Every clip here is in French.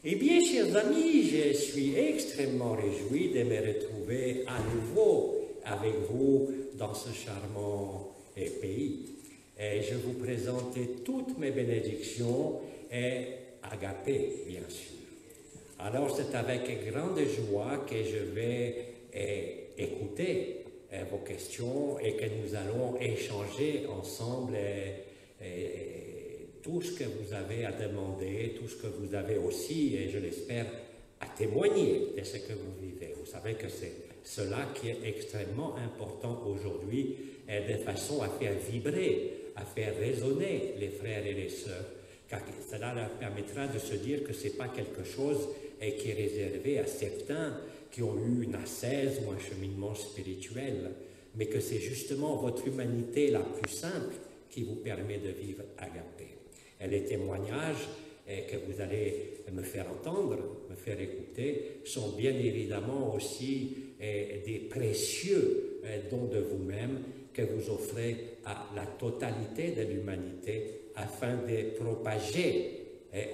Eh bien, chers amis, je suis extrêmement réjoui de me retrouver à nouveau avec vous dans ce charmant pays. Et je vous présente toutes mes bénédictions et agapé, bien sûr. Alors, c'est avec grande joie que je vais écouter vos questions et que nous allons échanger ensemble tout ce que vous avez à demander, tout ce que vous avez aussi, et je l'espère, à témoigner de ce que vous vivez. Vous savez que c'est cela qui est extrêmement important aujourd'hui, et de façon à faire vibrer, à faire résonner les frères et les sœurs, car cela leur permettra de se dire que ce n'est pas quelque chose qui est réservé à certains qui ont eu une ascèse ou un cheminement spirituel, mais que c'est justement votre humanité la plus simple qui vous permet de vivre agapé. Et les témoignages que vous allez me faire entendre, me faire écouter, sont bien évidemment aussi des précieux dons de vous-même que vous offrez à la totalité de l'humanité afin de propager,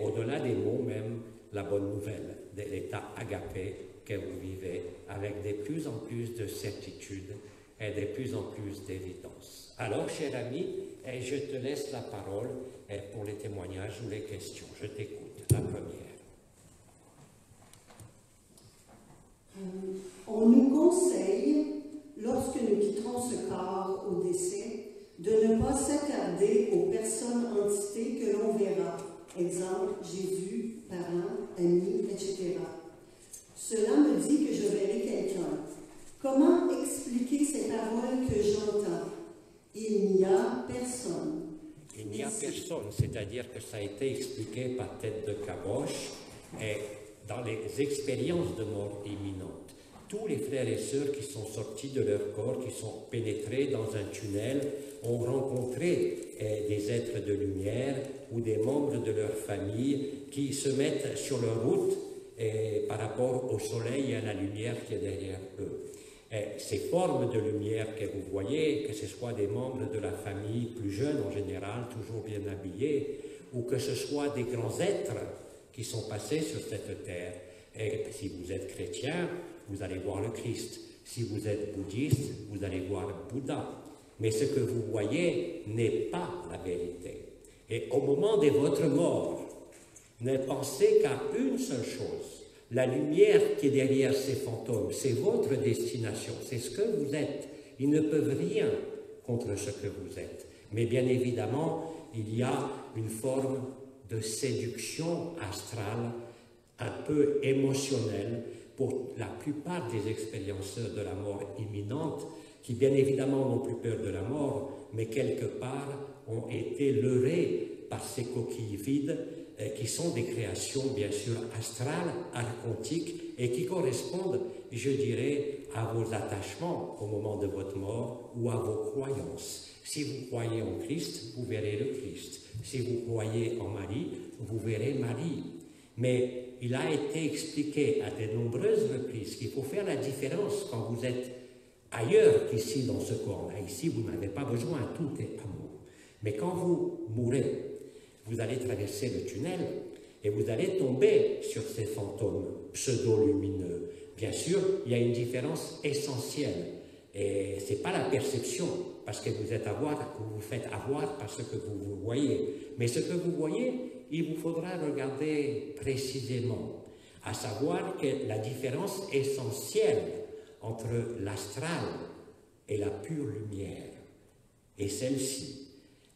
au-delà des mots même, la bonne nouvelle de l'état agapé que vous vivez avec de plus en plus de certitude et de plus en plus d'évidence. Alors, cher ami, je te laisse la parole pour les témoignages ou les questions. Je t'écoute. La première. On nous conseille, lorsque nous quitterons ce corps au décès, de ne pas s'attarder aux personnes entités que l'on verra. Exemple, Jésus, parents, amis, etc. Cela me dit que je verrai quelqu'un. Comment expliquer ces paroles que j'entends? Il n'y a personne. Il n'y a personne, c'est-à-dire que ça a été expliqué par tête de caboche et dans les expériences de mort imminente. Tous les frères et sœurs qui sont sortis de leur corps, qui sont pénétrés dans un tunnel, ont rencontré des êtres de lumière ou des membres de leur famille qui se mettent sur leur route par rapport au soleil et à la lumière qui est derrière eux. Ces formes de lumière que vous voyez, que ce soit des membres de la famille plus jeunes en général, toujours bien habillés, ou que ce soit des grands êtres qui sont passés sur cette terre. Et si vous êtes chrétien, vous allez voir le Christ. Si vous êtes bouddhiste, vous allez voir Bouddha. Mais ce que vous voyez n'est pas la vérité. Et au moment de votre mort, ne pensez qu'à une seule chose. La lumière qui est derrière ces fantômes, c'est votre destination, c'est ce que vous êtes. Ils ne peuvent rien contre ce que vous êtes. Mais bien évidemment, il y a une forme de séduction astrale, un peu émotionnelle, pour la plupart des expérienceurs de la mort imminente, qui bien évidemment n'ont plus peur de la mort, mais quelque part ont été leurrés par ces coquilles vides, qui sont des créations bien sûr astrales, archontiques, et qui correspondent, je dirais, à vos attachements au moment de votre mort ou à vos croyances. Si vous croyez en Christ, vous verrez le Christ. Si vous croyez en Marie, vous verrez Marie. Mais il a été expliqué à de nombreuses reprises qu'il faut faire la différence quand vous êtes ailleurs qu'ici dans ce corps-là. Ici, vous n'avez pas besoin, tout est amour. Mais quand vous mourrez, vous allez traverser le tunnel et vous allez tomber sur ces fantômes pseudo-lumineux. Bien sûr, il y a une différence essentielle. Et ce n'est pas la perception, parce que vous êtes vous faites avoir par ce que vous voyez. Mais ce que vous voyez, il vous faudra regarder précisément, à savoir que la différence essentielle entre l'astral et la pure lumière est celle-ci.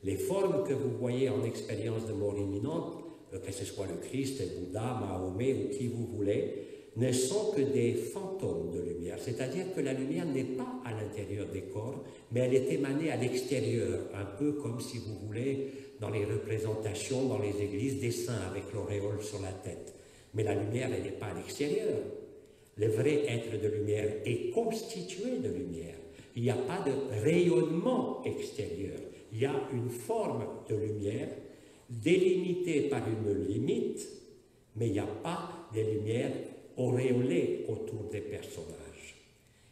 Les formes que vous voyez en expérience de mort imminente, que ce soit le Christ, le Bouddha, Mahomet ou qui vous voulez, ne sont que des fantômes de lumière. C'est-à-dire que la lumière n'est pas à l'intérieur des corps, mais elle est émanée à l'extérieur, un peu comme, si vous voulez, dans les représentations, dans les églises, des saints avec l'auréole sur la tête. Mais la lumière, elle n'est pas à l'extérieur. Le vrai être de lumière est constitué de lumière. Il n'y a pas de rayonnement extérieur. Il y a une forme de lumière délimitée par une limite, mais il n'y a pas de lumière auréolée autour des personnages.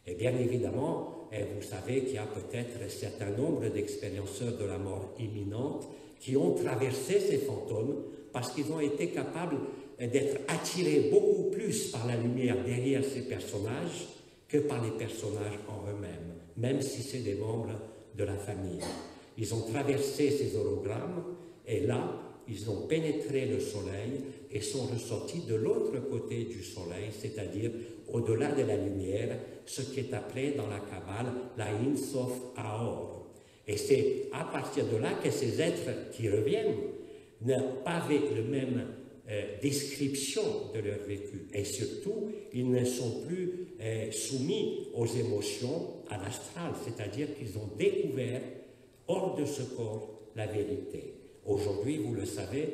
Et bien évidemment, vous savez qu'il y a peut-être un certain nombre d'expérienceurs de la mort imminente qui ont traversé ces fantômes parce qu'ils ont été capables d'être attirés beaucoup plus par la lumière derrière ces personnages que par les personnages en eux-mêmes, même si c'est des membres de la famille. Ils ont traversé ces hologrammes et là, ils ont pénétré le soleil et sont ressortis de l'autre côté du soleil, c'est-à-dire au-delà de la lumière, ce qui est appelé dans la Kabbale la Ein Sof Aor. Et c'est à partir de là que ces êtres qui reviennent n'ont pas avec la même description de leur vécu. Et surtout, ils ne sont plus soumis aux émotions à l'astral, c'est-à-dire qu'ils ont découvert hors de ce corps la vérité. Aujourd'hui, vous le savez,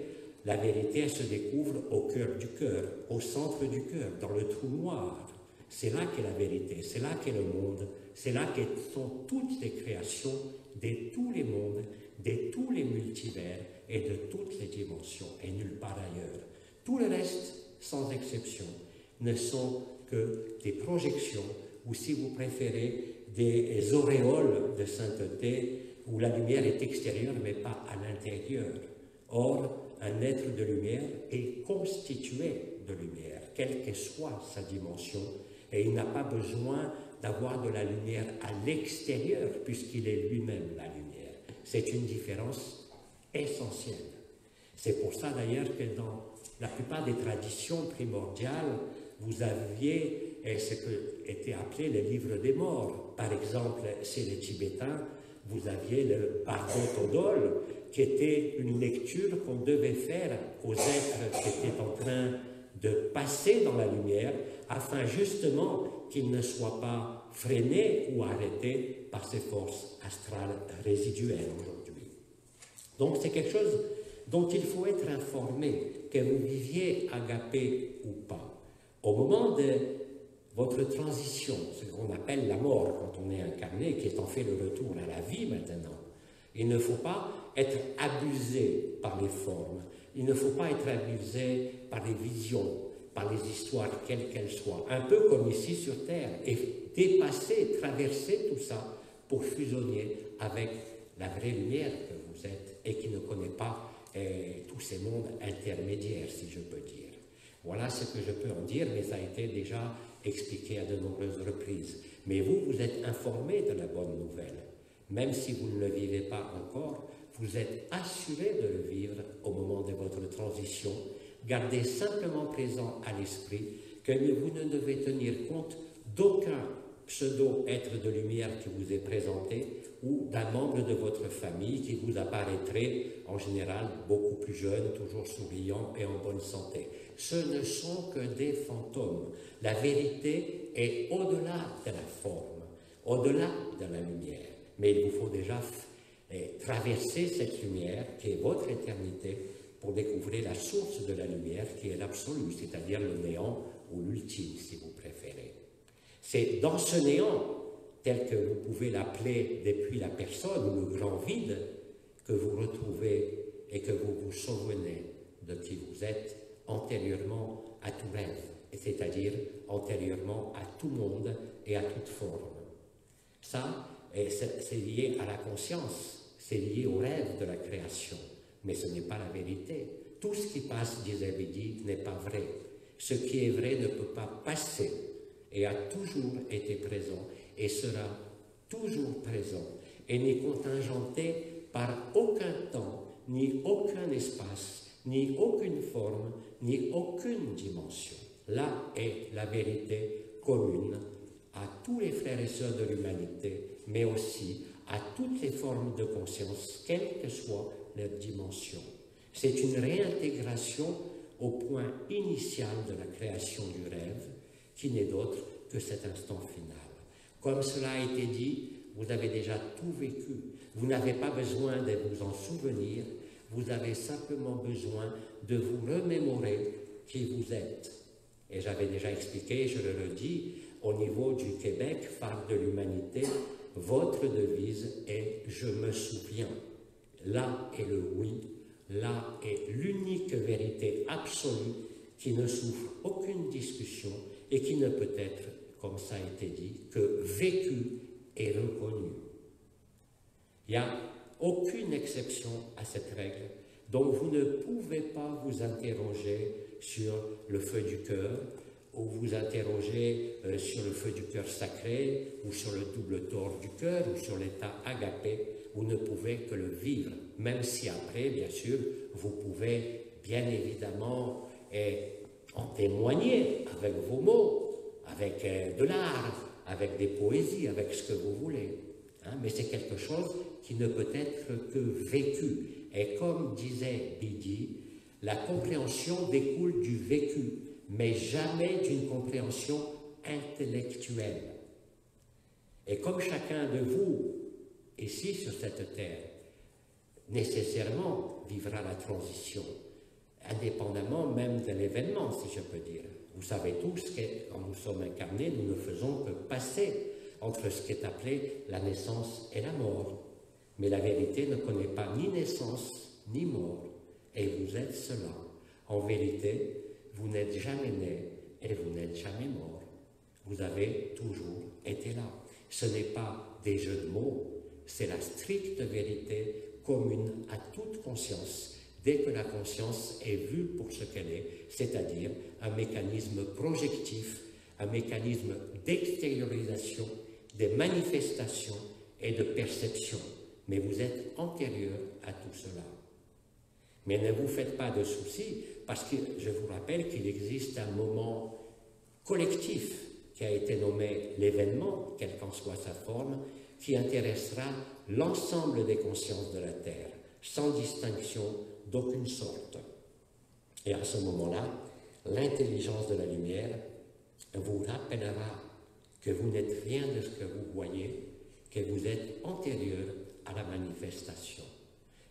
la vérité, elle se découvre au cœur du cœur, au centre du cœur, dans le trou noir. C'est là qu'est la vérité, c'est là qu'est le monde, c'est là que sont toutes les créations de tous les mondes, de tous les multivers et de toutes les dimensions, et nulle part ailleurs. Tout le reste, sans exception, ne sont que des projections, ou si vous préférez, des auréoles de sainteté, où la lumière est extérieure, mais pas à l'intérieur. Or, un être de lumière est constitué de lumière, quelle que soit sa dimension, et il n'a pas besoin d'avoir de la lumière à l'extérieur, puisqu'il est lui-même la lumière. C'est une différence essentielle. C'est pour ça d'ailleurs que dans la plupart des traditions primordiales, vous aviez ce qui était appelé le livre des morts. Par exemple, chez les Tibétains, vous aviez le Bardo Todol, qui était une lecture qu'on devait faire aux êtres qui étaient en train de passer dans la lumière, afin justement qu'ils ne soient pas freinés ou arrêtés par ces forces astrales résiduelles aujourd'hui. Donc c'est quelque chose dont il faut être informé, que vous viviez agapé ou pas. Au moment de votre transition, ce qu'on appelle la mort quand on est incarné, qui est en fait le retour à la vie maintenant, il ne faut pas être abusé par les formes, il ne faut pas être abusé par les visions, par les histoires, quelles qu'elles soient, un peu comme ici sur Terre, et dépasser, traverser tout ça pour fusionner avec la vraie lumière que vous êtes et qui ne connaît pas tous ces mondes intermédiaires, si je peux dire. Voilà ce que je peux en dire, mais ça a été déjà expliqué à de nombreuses reprises. Mais vous, vous êtes informé de la bonne nouvelle. Même si vous ne le vivez pas encore, vous êtes assuré de le vivre au moment de votre transition. Gardez simplement présent à l'esprit que vous ne devez tenir compte d'aucun pseudo-être de lumière qui vous est présenté ou d'un membre de votre famille qui vous apparaîtrait en général beaucoup plus jeune, toujours souriant et en bonne santé. Ce ne sont que des fantômes. La vérité est au-delà de la forme, au-delà de la lumière. Mais il vous faut déjà traverser cette lumière qui est votre éternité pour découvrir la source de la lumière qui est l'absolu, c'est-à-dire le néant ou l'ultime si vous préférez. C'est dans ce néant, tel que vous pouvez l'appeler depuis la personne ou le grand vide, que vous retrouvez et que vous vous souvenez de qui vous êtes antérieurement à tout rêve, c'est-à-dire antérieurement à tout monde et à toute forme. Ça, c'est lié à la conscience, c'est lié au rêve de la création, mais ce n'est pas la vérité. Tout ce qui passe, disait Bidi, n'est pas vrai. Ce qui est vrai ne peut pas passer et a toujours été présent et sera toujours présent et n'est contingenté par aucun temps, ni aucun espace, ni aucune forme, ni aucune dimension. Là est la vérité commune à tous les frères et sœurs de l'humanité, mais aussi à toutes les formes de conscience, quelle que soit leur dimension. C'est une réintégration au point initial de la création du rêve, qui n'est d'autre que cet instant final. Comme cela a été dit, vous avez déjà tout vécu. Vous n'avez pas besoin de vous en souvenir, vous avez simplement besoin de vous remémorer qui vous êtes. Et j'avais déjà expliqué, je le redis, au niveau du Québec, phare de l'humanité, votre devise est « Je me souviens ». Là est le oui, là est l'unique vérité absolue qui ne souffre aucune discussion et qui ne peut être, comme ça a été dit, que vécue et reconnue. Il n'y a aucune exception à cette règle Donc vous ne pouvez pas vous interroger sur le feu du cœur, ou vous interroger sur le feu du cœur sacré, ou sur le double tort du cœur, ou sur l'état agapé. Vous ne pouvez que le vivre, même si après, bien sûr, vous pouvez bien évidemment en témoigner avec vos mots, avec de l'art, avec des poésies, avec ce que vous voulez. Hein, mais c'est quelque chose qui ne peut être que vécu. Et comme disait Bidi, la compréhension découle du vécu, mais jamais d'une compréhension intellectuelle. Et comme chacun de vous, ici sur cette terre, nécessairement vivra la transition, indépendamment même de l'événement, si je peux dire. Vous savez tous que quand nous sommes incarnés, nous ne faisons que passer entre ce qui est appelé la naissance et la mort. Mais la vérité ne connaît pas ni naissance ni mort, et vous êtes cela. En vérité, vous n'êtes jamais né et vous n'êtes jamais mort. Vous avez toujours été là. Ce n'est pas des jeux de mots, c'est la stricte vérité commune à toute conscience, dès que la conscience est vue pour ce qu'elle est, c'est-à-dire un mécanisme projectif, un mécanisme d'extériorisation, des manifestations et de perception. Mais vous êtes antérieur à tout cela. Mais ne vous faites pas de soucis, parce que je vous rappelle qu'il existe un moment collectif qui a été nommé l'événement, quelle qu'en soit sa forme, qui intéressera l'ensemble des consciences de la Terre, sans distinction d'aucune sorte. Et à ce moment-là, l'intelligence de la lumière vous rappellera que vous n'êtes rien de ce que vous voyez, que vous êtes antérieur à la manifestation.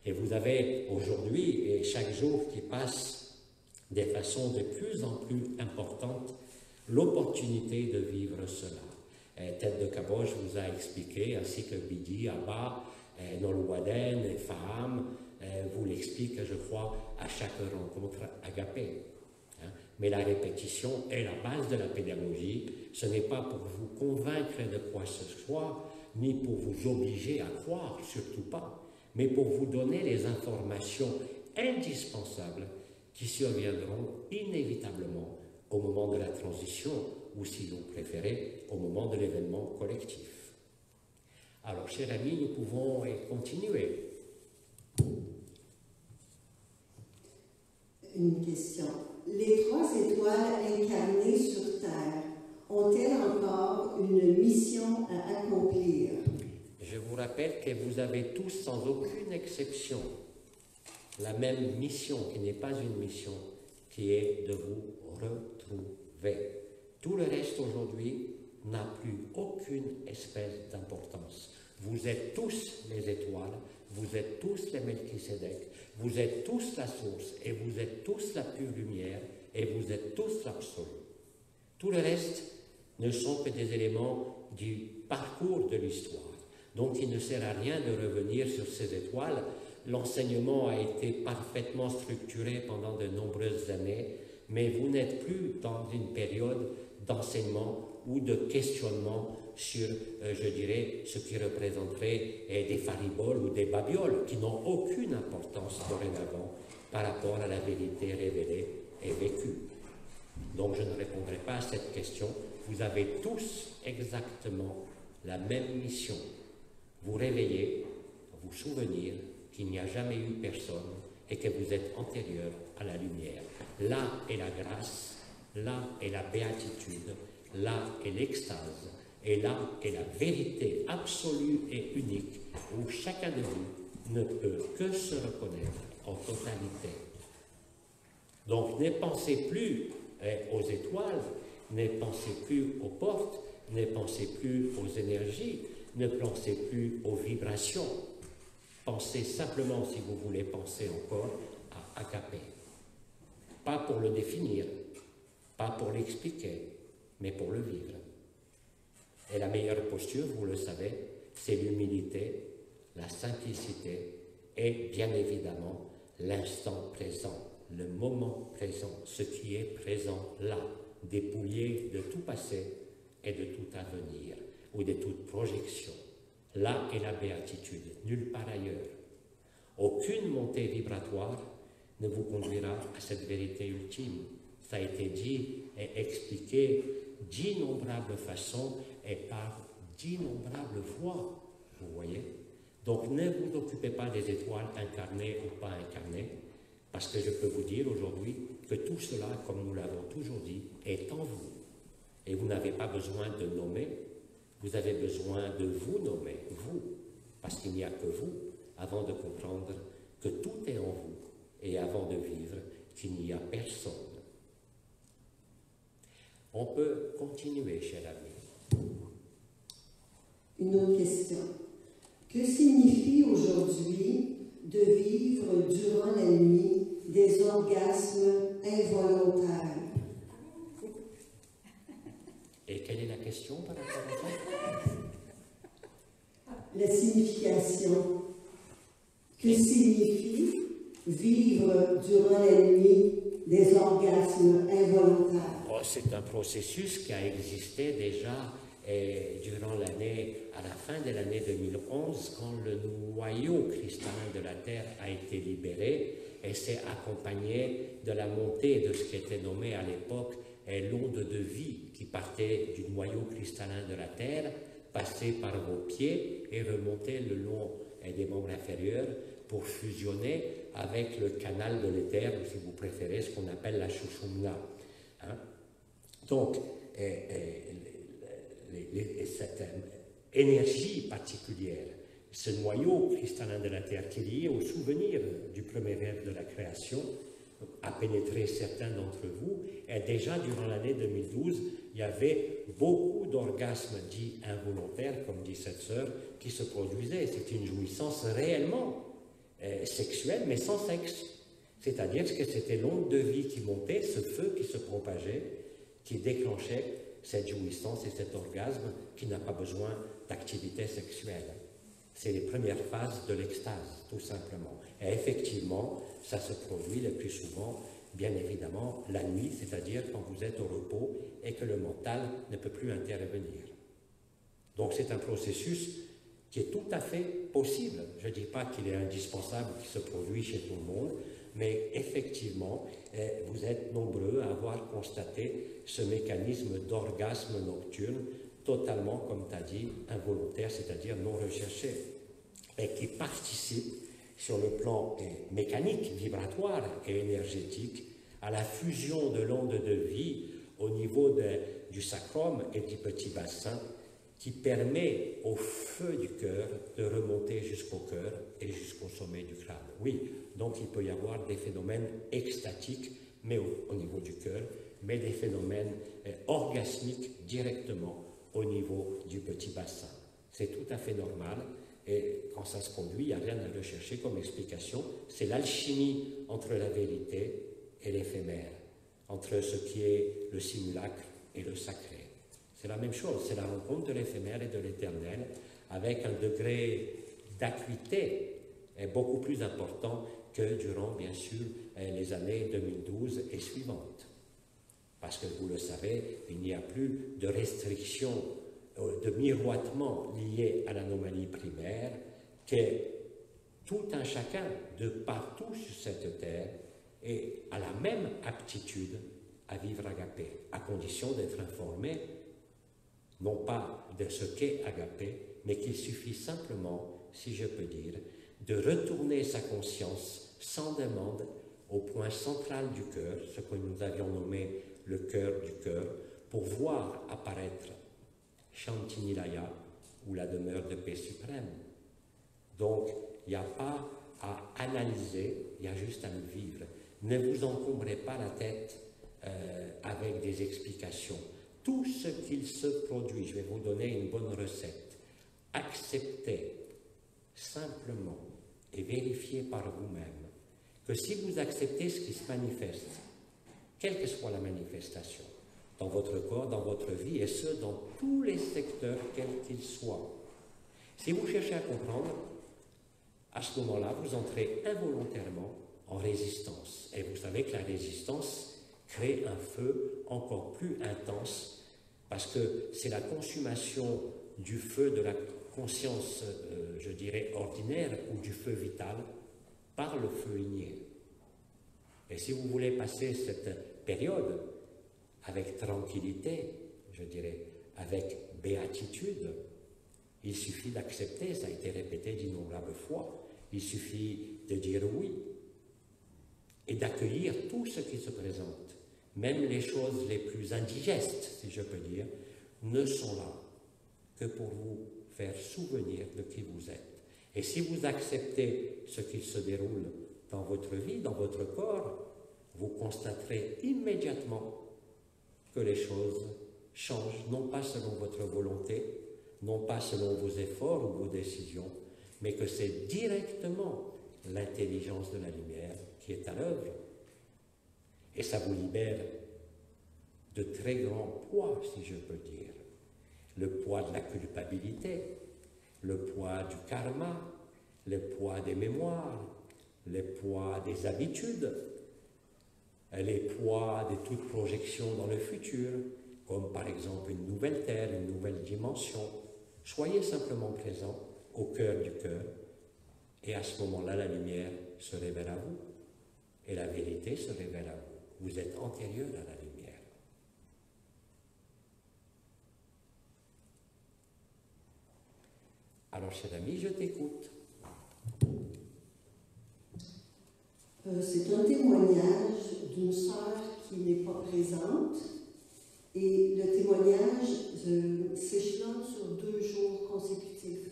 Et vous avez aujourd'hui, et chaque jour qui passe, de façon de plus en plus importante, l'opportunité de vivre cela. Tête de Caboche vous a expliqué, ainsi que Bidi, Abba, Nolwaden et Faham vous l'explique, je crois, à chaque rencontre agapée. Hein? Mais la répétition est la base de la pédagogie. Ce n'est pas pour vous convaincre de quoi que ce soit, ni pour vous obliger à croire, surtout pas, mais pour vous donner les informations indispensables qui surviendront inévitablement au moment de la transition, ou si vous préférez, au moment de l'événement collectif. Alors, chers amis, nous pouvons continuer. Une question. Les 3 étoiles incarnées sur Terre ont-elles encore une mission à accomplir? Je vous rappelle que vous avez tous, sans aucune exception, la même mission, qui n'est pas une mission, qui est de vous retrouver. Tout le reste aujourd'hui n'a plus aucune espèce d'importance. Vous êtes tous les étoiles, vous êtes tous les Melchisédek, vous êtes tous la source, et vous êtes tous la pure lumière, et vous êtes tous l'absolu. Tout le reste ne sont que des éléments du parcours de l'histoire. Donc il ne sert à rien de revenir sur ces étoiles. L'enseignement a été parfaitement structuré pendant de nombreuses années, mais vous n'êtes plus dans une période d'enseignement ou de questionnement sur, je dirais, ce qui représenterait des fariboles ou des babioles, qui n'ont aucune importance dorénavant par rapport à la vérité révélée et vécue. Donc je ne répondrai pas à cette question. Vous avez tous exactement la même mission. Vous réveiller, vous souvenir qu'il n'y a jamais eu personne et que vous êtes antérieur à la lumière. Là est la grâce, là est la béatitude, là est l'extase, et là est la vérité absolue et unique où chacun de vous ne peut que se reconnaître en totalité. Donc ne pensez plus aux étoiles, ne pensez plus aux portes, ne pensez plus aux énergies, ne pensez plus aux vibrations. Pensez simplement, si vous voulez penser encore, à Agapé. Pas pour le définir, pas pour l'expliquer, mais pour le vivre. Et la meilleure posture, vous le savez, c'est l'humilité, la simplicité et bien évidemment l'instant présent, le moment présent, ce qui est présent là, dépouillé de tout passé et de tout avenir ou de toute projection. Là est la béatitude, nulle part ailleurs. Aucune montée vibratoire ne vous conduira à cette vérité ultime. Ça a été dit et expliqué d'innombrables façons et par d'innombrables voies, vous voyez. Donc ne vous occupez pas des étoiles incarnées ou pas incarnées, parce que je peux vous dire aujourd'hui que tout cela, comme nous l'avons toujours dit, est en vous. Et vous n'avez pas besoin de nommer, vous avez besoin de vous nommer, vous, parce qu'il n'y a que vous, avant de comprendre que tout est en vous, et avant de vivre qu'il n'y a personne. On peut continuer, cher ami. Une autre question. Que signifie aujourd'hui de vivre durant la nuit des orgasmes involontaires? Et quelle est la question par rapport à ça? La signification. Que signifie vivre durant la nuit des orgasmes involontaires? Oh, c'est un processus qui a existé déjà durant l'année, à la fin de l'année 2011, quand le noyau cristallin de la Terre a été libéré, et c'est accompagné de la montée de ce qui était nommé à l'époque l'onde de vie qui partait du noyau cristallin de la Terre, passait par vos pieds et remontait le long des membres inférieurs pour fusionner avec le canal de l'éther, ou si vous préférez, ce qu'on appelle la Shushumna. Hein? Donc, cette énergie particulière, ce noyau cristallin de la Terre qui est lié au souvenir du premier rêve de la création, a pénétré certains d'entre vous, et déjà durant l'année 2012, il y avait beaucoup d'orgasmes dits involontaires, comme dit cette sœur, qui se produisaient. C'est une jouissance réellement sexuelle, mais sans sexe. C'est-à-dire que c'était l'onde de vie qui montait, ce feu qui se propageait, qui déclenchait cette jouissance et cet orgasme qui n'a pas besoin d'activité sexuelle. C'est les premières phases de l'extase, tout simplement. Et effectivement, ça se produit le plus souvent, bien évidemment, la nuit, c'est-à-dire quand vous êtes au repos et que le mental ne peut plus intervenir. Donc c'est un processus qui est tout à fait possible. Je ne dis pas qu'il est indispensable, qu'il se produit chez tout le monde, mais effectivement, vous êtes nombreux à avoir constaté ce mécanisme d'orgasme nocturne, totalement, comme tu as dit, involontaire, c'est-à-dire non recherché, et qui participe sur le plan mécanique, vibratoire et énergétique à la fusion de l'onde de vie au niveau du sacrum et du petit bassin, qui permet au feu du cœur de remonter jusqu'au cœur et jusqu'au sommet du crâne. Oui, donc il peut y avoir des phénomènes extatiques, mais au niveau du cœur, mais des phénomènes orgasmiques directement au niveau du petit bassin. C'est tout à fait normal, et quand ça se produit, il n'y a rien à rechercher comme explication. C'est l'alchimie entre la vérité et l'éphémère, entre ce qui est le simulacre et le sacré. C'est la même chose, c'est la rencontre de l'éphémère et de l'éternel, avec un degré d'acuité beaucoup plus important que durant, bien sûr, les années 2012 et suivantes. Parce que vous le savez, il n'y a plus de restrictions, de miroitement liées à l'anomalie primaire, que tout un chacun de partout sur cette terre a la même aptitude à vivre agapé, à condition d'être informé, non pas de ce qu'est agapé, mais qu'il suffit simplement, si je peux dire, de retourner sa conscience sans demande au point central du cœur, ce que nous avions nommé le cœur du cœur, pour voir apparaître Shantinilaya, ou la demeure de paix suprême. Donc, il n'y a pas à analyser, il y a juste à le vivre. Ne vous encombrez pas la tête avec des explications. Tout ce qu'il se produit, je vais vous donner une bonne recette. Acceptez simplement et vérifiez par vous-même que si vous acceptez ce qui se manifeste, quelle que soit la manifestation, dans votre corps, dans votre vie, et ce, dans tous les secteurs, quels qu'ils soient, si vous cherchez à comprendre, à ce moment-là, vous entrez involontairement en résistance. Et vous savez que la résistance crée un feu encore plus intense, parce que c'est la consommation du feu de la conscience, je dirais, ordinaire, ou du feu vital, par le feu igné. Et si vous voulez passer cette période avec tranquillité, je dirais, avec béatitude, il suffit d'accepter, ça a été répété d'innombrables fois, il suffit de dire oui et d'accueillir tout ce qui se présente. Même les choses les plus indigestes, si je peux dire, ne sont là que pour vous faire souvenir de qui vous êtes. Et si vous acceptez ce qui se déroule dans votre vie, dans votre corps, vous constaterez immédiatement que les choses changent, non pas selon votre volonté, non pas selon vos efforts ou vos décisions, mais que c'est directement l'intelligence de la lumière qui est à l'œuvre. Et ça vous libère de très grands poids, si je peux dire. Le poids de la culpabilité, le poids du karma, le poids des mémoires, le poids des habitudes, les poids de toute projection dans le futur, comme par exemple une nouvelle terre, une nouvelle dimension. Soyez simplement présent au cœur du cœur, et à ce moment-là, la lumière se révèle à vous, et la vérité se révèle à vous. Vous êtes antérieur à la lumière. Alors, cher ami, je t'écoute. C'est un témoignage d'une sœur qui n'est pas présente, et le témoignage s'échelonne sur 2 jours consécutifs.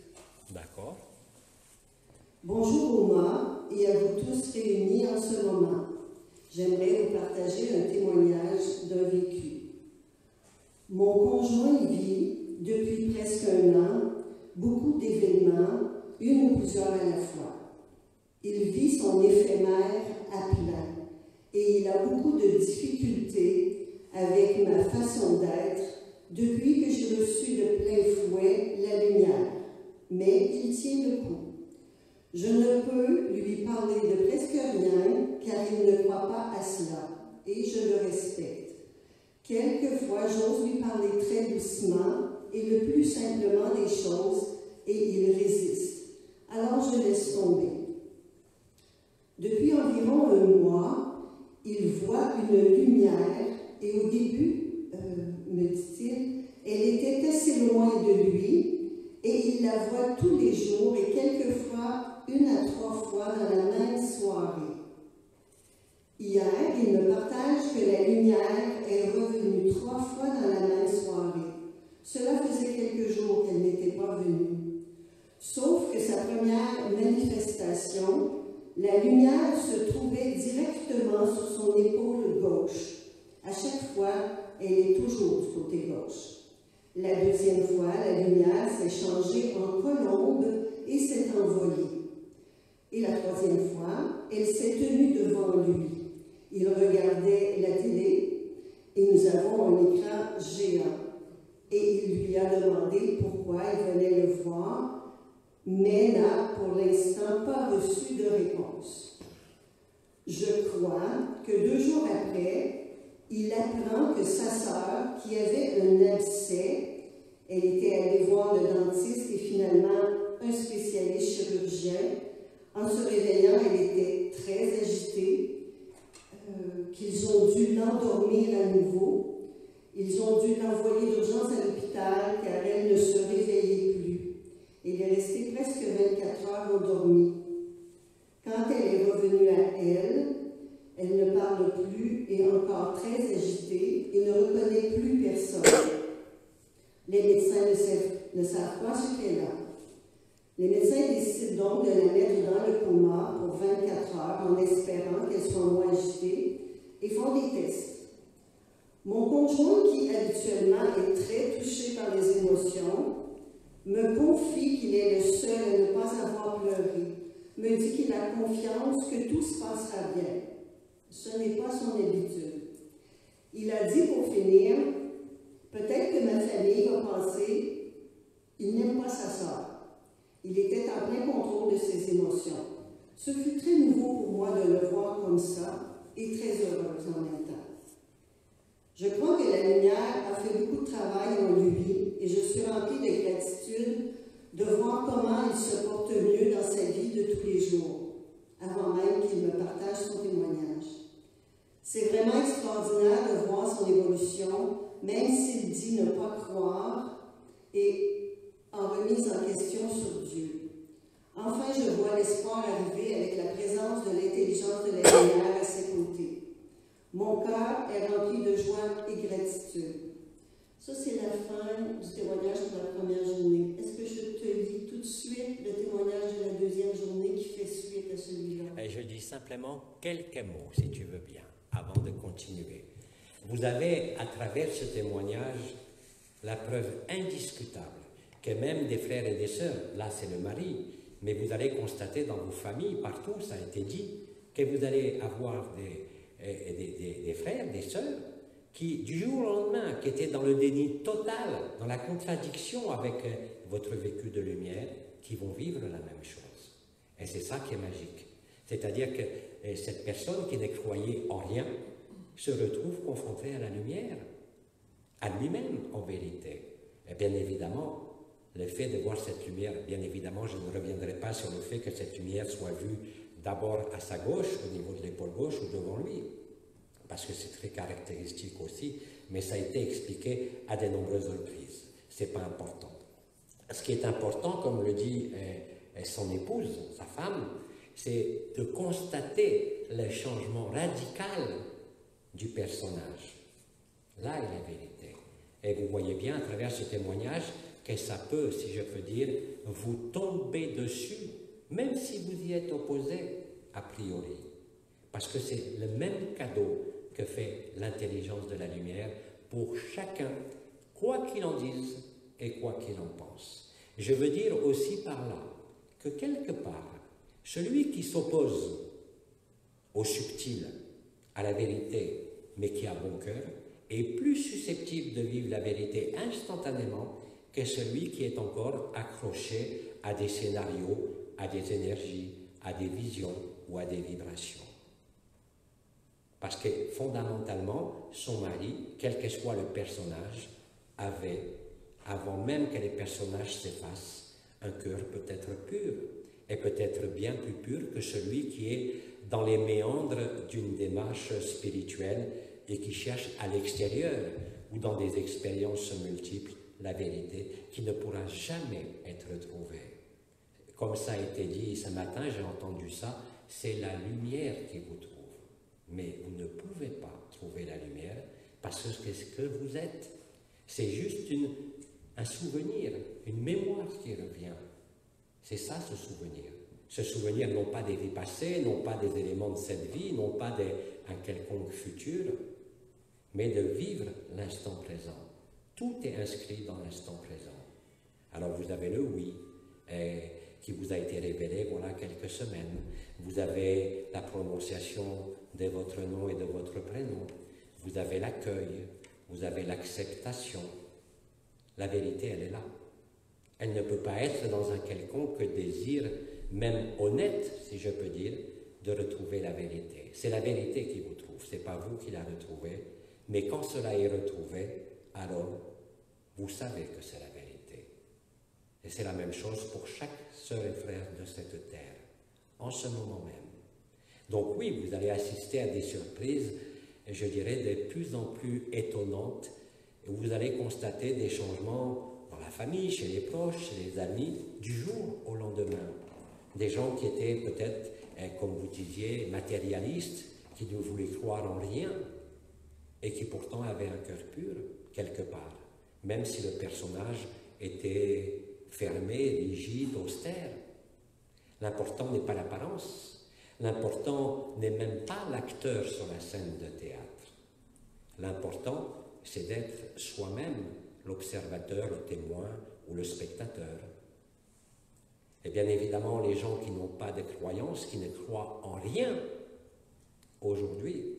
D'accord. Bonjour Oma et à vous tous réunis en ce moment. J'aimerais vous partager un témoignage d'un vécu. Mon conjoint vit, depuis presque 1 an, beaucoup d'événements, une ou plusieurs à la fois. Il vit son éphémère à plein et il a beaucoup de difficultés avec ma façon d'être depuis que j'ai reçu de plein fouet la lumière. Mais il tient le coup. Je ne peux lui parler de presque rien car il ne croit pas à cela et je le respecte. Quelquefois, j'ose lui parler très doucement et le plus simplement des choses et il résiste. Alors je laisse tomber. Depuis environ 1 mois, il voit une lumière et au début, me dit-il, elle était assez loin de lui et il la voit tous les jours et quelquefois 1 à 3 fois dans la même soirée. Hier, il me partage que la lumière est revenue 3 fois dans la même soirée. Cela faisait quelques jours qu'elle n'était pas venue. Sauf que sa première manifestation, la lumière se trouvait directement sur son épaule gauche. À chaque fois, elle est toujours du côté gauche. La 2e fois, la lumière s'est changée en colombe et s'est envolée. Et la 3e fois, elle s'est tenue devant lui. Il regardait la télé et nous avons un écran géant. Et il lui a demandé pourquoi il venait le voir, mais n'a pour l'instant pas reçu de réponse. Je crois que 2 jours après, il apprend que sa sœur, qui avait un abcès, elle était allée voir le dentiste et finalement un spécialiste chirurgien. En se réveillant, elle était très agitée, qu'ils ont dû l'endormir à nouveau. Ils ont dû l'envoyer d'urgence à l'hôpital car elle ne se réveillait plus. Elle est restée presque 24 heures endormie. Quand elle est revenue à elle, elle ne parle plus, est encore très agitée et ne reconnaît plus personne. Les médecins ne savent pas ce qu'elle a. Les médecins décident donc de la mettre dans le coma pour 24 heures en espérant qu'elle soit moins agitée et font des tests. Mon conjoint, qui habituellement est très touché par les émotions, me confie qu'il est le seul à ne pas avoir pleuré, me dit qu'il a confiance que tout se passera bien. Ce n'est pas son habitude. Il a dit pour finir, peut-être que ma famille va penser, il n'aime pas sa sœur. Il était en plein contrôle de ses émotions. Ce fut très nouveau pour moi de le voir comme ça et très heureuse en même temps. Je crois que la lumière a fait beaucoup de travail en lui et je suis remplie de gratitude de voir comment il se porte mieux dans sa vie de tous les jours, avant même l'évolution, même s'il dit ne pas croire, et en remise en question sur Dieu. Enfin, je vois l'espoir arriver avec la présence de l'intelligence de la lumière à ses côtés. Mon cœur est rempli de joie et gratitude. Ça, c'est la fin du témoignage pour la première journée. Est-ce que je te lis tout de suite le témoignage de la deuxième journée qui fait suite à celui-là? Et je dis simplement quelques mots, si tu veux bien, avant de continuer. Vous avez, à travers ce témoignage, la preuve indiscutable que même des frères et des sœurs, là c'est le mari, mais vous allez constater dans vos familles, partout, ça a été dit, que vous allez avoir des frères, des sœurs, qui, du jour au lendemain, qui étaient dans le déni total, dans la contradiction avec votre vécu de lumière, qui vont vivre la même chose. Et c'est ça qui est magique. C'est-à-dire que cette personne qui ne croyait en rien se retrouve confrontée à la lumière, à lui-même en vérité. Et bien évidemment, le fait de voir cette lumière, bien évidemment, je ne reviendrai pas sur le fait que cette lumière soit vue d'abord à sa gauche, au niveau de l'épaule gauche ou devant lui, parce que c'est très caractéristique aussi, mais ça a été expliqué à de nombreuses reprises. Ce n'est pas important. Ce qui est important, comme le dit son épouse, sa femme, c'est de constater le changement radical du personnage. Là est la vérité. Et vous voyez bien à travers ce témoignage que ça peut, si je peux dire, vous tomber dessus, même si vous y êtes opposé a priori. Parce que c'est le même cadeau que fait l'intelligence de la lumière pour chacun, quoi qu'il en dise et quoi qu'il en pense. Je veux dire aussi par là que quelque part, celui qui s'oppose au subtil, à la vérité, mais qui a bon cœur, est plus susceptible de vivre la vérité instantanément que celui qui est encore accroché à des scénarios, à des énergies, à des visions ou à des vibrations. Parce que fondamentalement, son mari, quel que soit le personnage, avait, avant même que les personnages s'effacent, un cœur peut-être pur, et peut-être bien plus pur que celui qui est dans les méandres d'une démarche spirituelle et qui cherche à l'extérieur ou dans des expériences multiples la vérité qui ne pourra jamais être trouvée. Comme ça a été dit ce matin, j'ai entendu ça, c'est la lumière qui vous trouve. Mais vous ne pouvez pas trouver la lumière parce que ce que vous êtes, c'est juste un souvenir, une mémoire qui revient. C'est ça ce souvenir. Ce souvenir non pas des vies passées, non pas des éléments de cette vie, non pas d'un quelconque futur, mais de vivre l'instant présent. Tout est inscrit dans l'instant présent. Alors vous avez le oui, qui vous a été révélé voilà quelques semaines. Vous avez la prononciation de votre nom et de votre prénom. Vous avez l'accueil, vous avez l'acceptation. La vérité, elle est là. Elle ne peut pas être dans un quelconque désir, même honnête, si je peux dire, de retrouver la vérité. C'est la vérité qui vous trouve, ce n'est pas vous qui la retrouvez. Mais quand cela est retrouvé, alors vous savez que c'est la vérité. Et c'est la même chose pour chaque sœur et frère de cette terre, en ce moment même. Donc oui, vous allez assister à des surprises, je dirais, de plus en plus étonnantes, et vous allez constater des changements dans la famille, chez les proches, chez les amis, du jour au lendemain. Des gens qui étaient peut-être, comme vous disiez, matérialistes, qui ne voulaient croire en rien, et qui pourtant avaient un cœur pur, quelque part, même si le personnage était fermé, rigide, austère. L'important n'est pas l'apparence, l'important n'est même pas l'acteur sur la scène de théâtre. L'important, c'est d'être soi-même l'observateur, le témoin ou le spectateur. Et bien évidemment, les gens qui n'ont pas de croyance, qui ne croient en rien, aujourd'hui,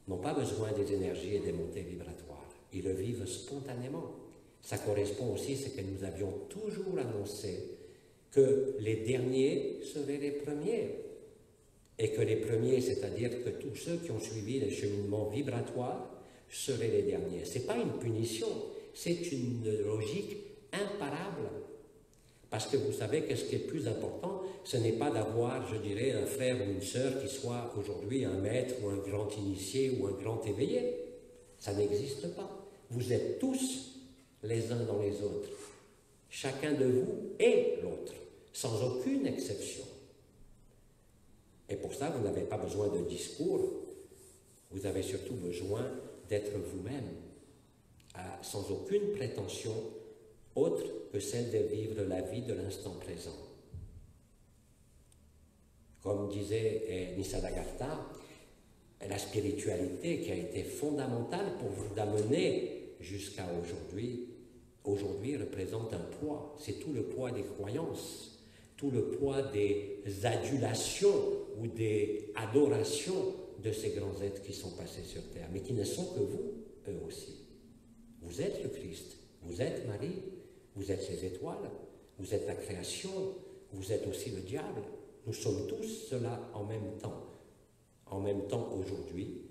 n'ont pas besoin des énergies et des montées vibratoires. Ils le vivent spontanément. Ça correspond aussi à ce que nous avions toujours annoncé, que les derniers seraient les premiers. Et que les premiers, c'est-à-dire que tous ceux qui ont suivi le cheminement vibratoire, seraient les derniers. Ce n'est pas une punition, c'est une logique imparable. Parce que vous savez que ce qui est plus important, ce n'est pas d'avoir, je dirais, un frère ou une sœur qui soit aujourd'hui un maître ou un grand initié ou un grand éveillé. Ça n'existe pas. Vous êtes tous les uns dans les autres. Chacun de vous est l'autre, sans aucune exception. Et pour ça, vous n'avez pas besoin de discours, vous avez surtout besoin d'être vous-même, sans aucune prétention autre que celle de vivre la vie de l'instant présent. Comme disait Nisargadatta, la spiritualité qui a été fondamentale pour vous amener jusqu'à aujourd'hui représente un poids. C'est tout le poids des croyances, tout le poids des adulations ou des adorations de ces grands êtres qui sont passés sur terre, mais qui ne sont que vous, eux aussi. Vous êtes le Christ, vous êtes Marie, vous êtes les étoiles, vous êtes la création, vous êtes aussi le diable. Nous sommes tous cela en même temps aujourd'hui,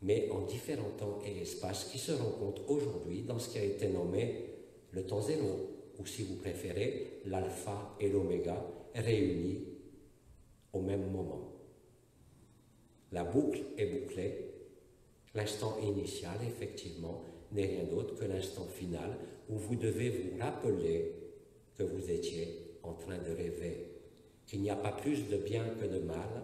mais en différents temps et espaces qui se rencontrent aujourd'hui dans ce qui a été nommé le temps zéro, ou si vous préférez, l'alpha et l'oméga réunis au même moment. La boucle est bouclée, l'instant initial, effectivement, n'est rien d'autre que l'instant final où vous devez vous rappeler que vous étiez en train de rêver, qu'il n'y a pas plus de bien que de mal,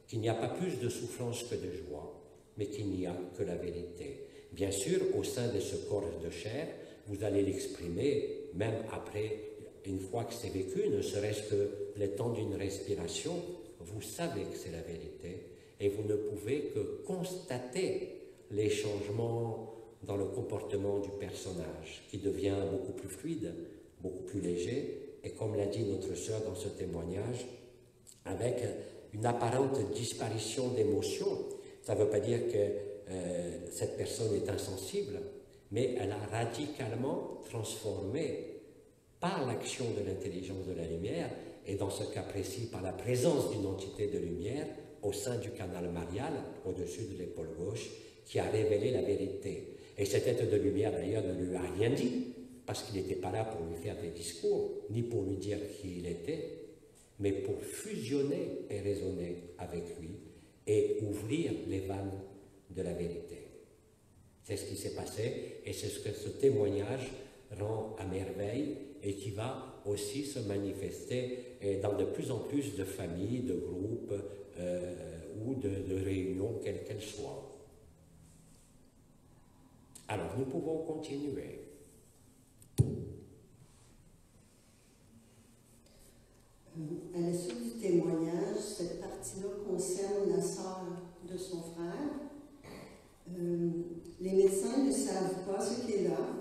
qu'il n'y a pas plus de souffrance que de joie, mais qu'il n'y a que la vérité. Bien sûr, au sein de ce corps de chair, vous allez l'exprimer, même après, une fois que c'est vécu, ne serait-ce que le temps d'une respiration, vous savez que c'est la vérité, et vous ne pouvez que constater les changements dans le comportement du personnage, qui devient beaucoup plus fluide, beaucoup plus léger, et comme l'a dit notre sœur dans ce témoignage, avec une apparente disparition d'émotion. Ça ne veut pas dire que cette personne est insensible, mais elle a radicalement transformé par l'action de l'intelligence de la lumière, et dans ce cas précis, par la présence d'une entité de lumière au sein du canal marial, au-dessus de l'épaule gauche, qui a révélé la vérité. Et cet être de lumière, d'ailleurs, ne lui a rien dit, parce qu'il n'était pas là pour lui faire des discours, ni pour lui dire qui il était, mais pour fusionner et raisonner avec lui et ouvrir les vannes de la vérité. C'est ce qui s'est passé, et c'est ce que ce témoignage rend à merveille, et qui va aussi se manifester dans de plus en plus de familles, de groupes ou de réunions, quelles qu'elles soient. Alors, nous pouvons continuer. À la suite du témoignage, cette partie-là concerne la sœur de son frère. Les médecins ne savent pas ce qu'elle a.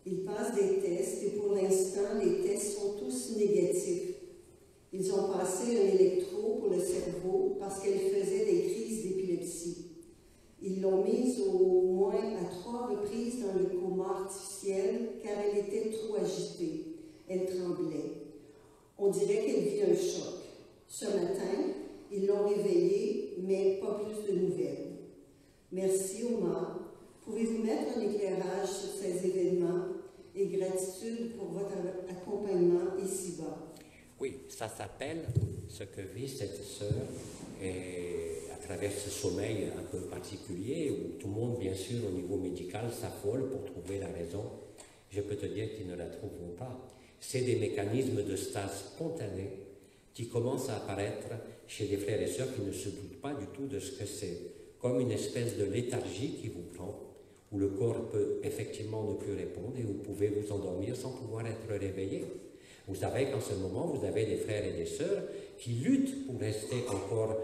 Ils passent des tests et pour l'instant, les tests sont tous négatifs. Ils ont passé un électro pour le cerveau parce qu'elle faisait des crises d'épilepsie. Ils l'ont mise au moins à 3 reprises dans le coma artificiel car elle était trop agitée. Elle tremblait. On dirait qu'elle vit un choc. Ce matin, ils l'ont réveillée, mais pas plus de nouvelles. Merci, Omar. Pouvez-vous mettre un éclairage sur ces événements et gratitude pour votre accompagnement ici-bas? Oui, ça s'appelle ce que vit cette sœur à travers ce sommeil un peu particulier où tout le monde, bien sûr, au niveau médical, s'affole pour trouver la raison. Je peux te dire qu'ils ne la trouveront pas. C'est des mécanismes de stase spontanée qui commencent à apparaître chez des frères et sœurs qui ne se doutent pas du tout de ce que c'est. Comme une espèce de léthargie qui vous prend, où le corps peut effectivement ne plus répondre et vous pouvez vous endormir sans pouvoir être réveillé. Vous savez qu'en ce moment, vous avez des frères et des sœurs qui luttent pour rester encore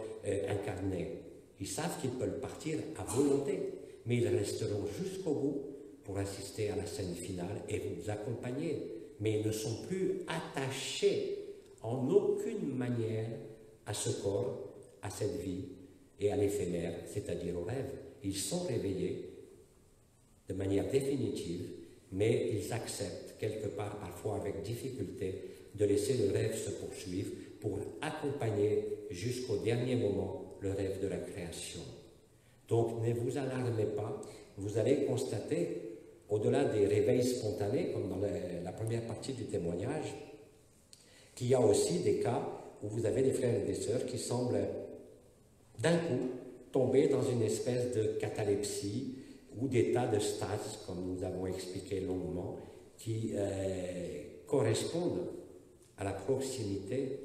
incarnés. Ils savent qu'ils peuvent partir à volonté, mais ils resteront jusqu'au bout pour assister à la scène finale et vous accompagner. Mais ils ne sont plus attachés en aucune manière à ce corps, à cette vie et à l'éphémère, c'est-à-dire au rêve. Ils sont réveillés de manière définitive, mais ils acceptent quelque part, parfois avec difficulté, de laisser le rêve se poursuivre pour accompagner jusqu'au dernier moment le rêve de la création. Donc ne vous alarmez pas, vous allez constater, au-delà des réveils spontanés, comme dans la première partie du témoignage, qu'il y a aussi des cas où vous avez des frères et des sœurs qui semblent d'un coup tomber dans une espèce de catalepsie ou d'états de stase, comme nous avons expliqué longuement, qui correspondent à la proximité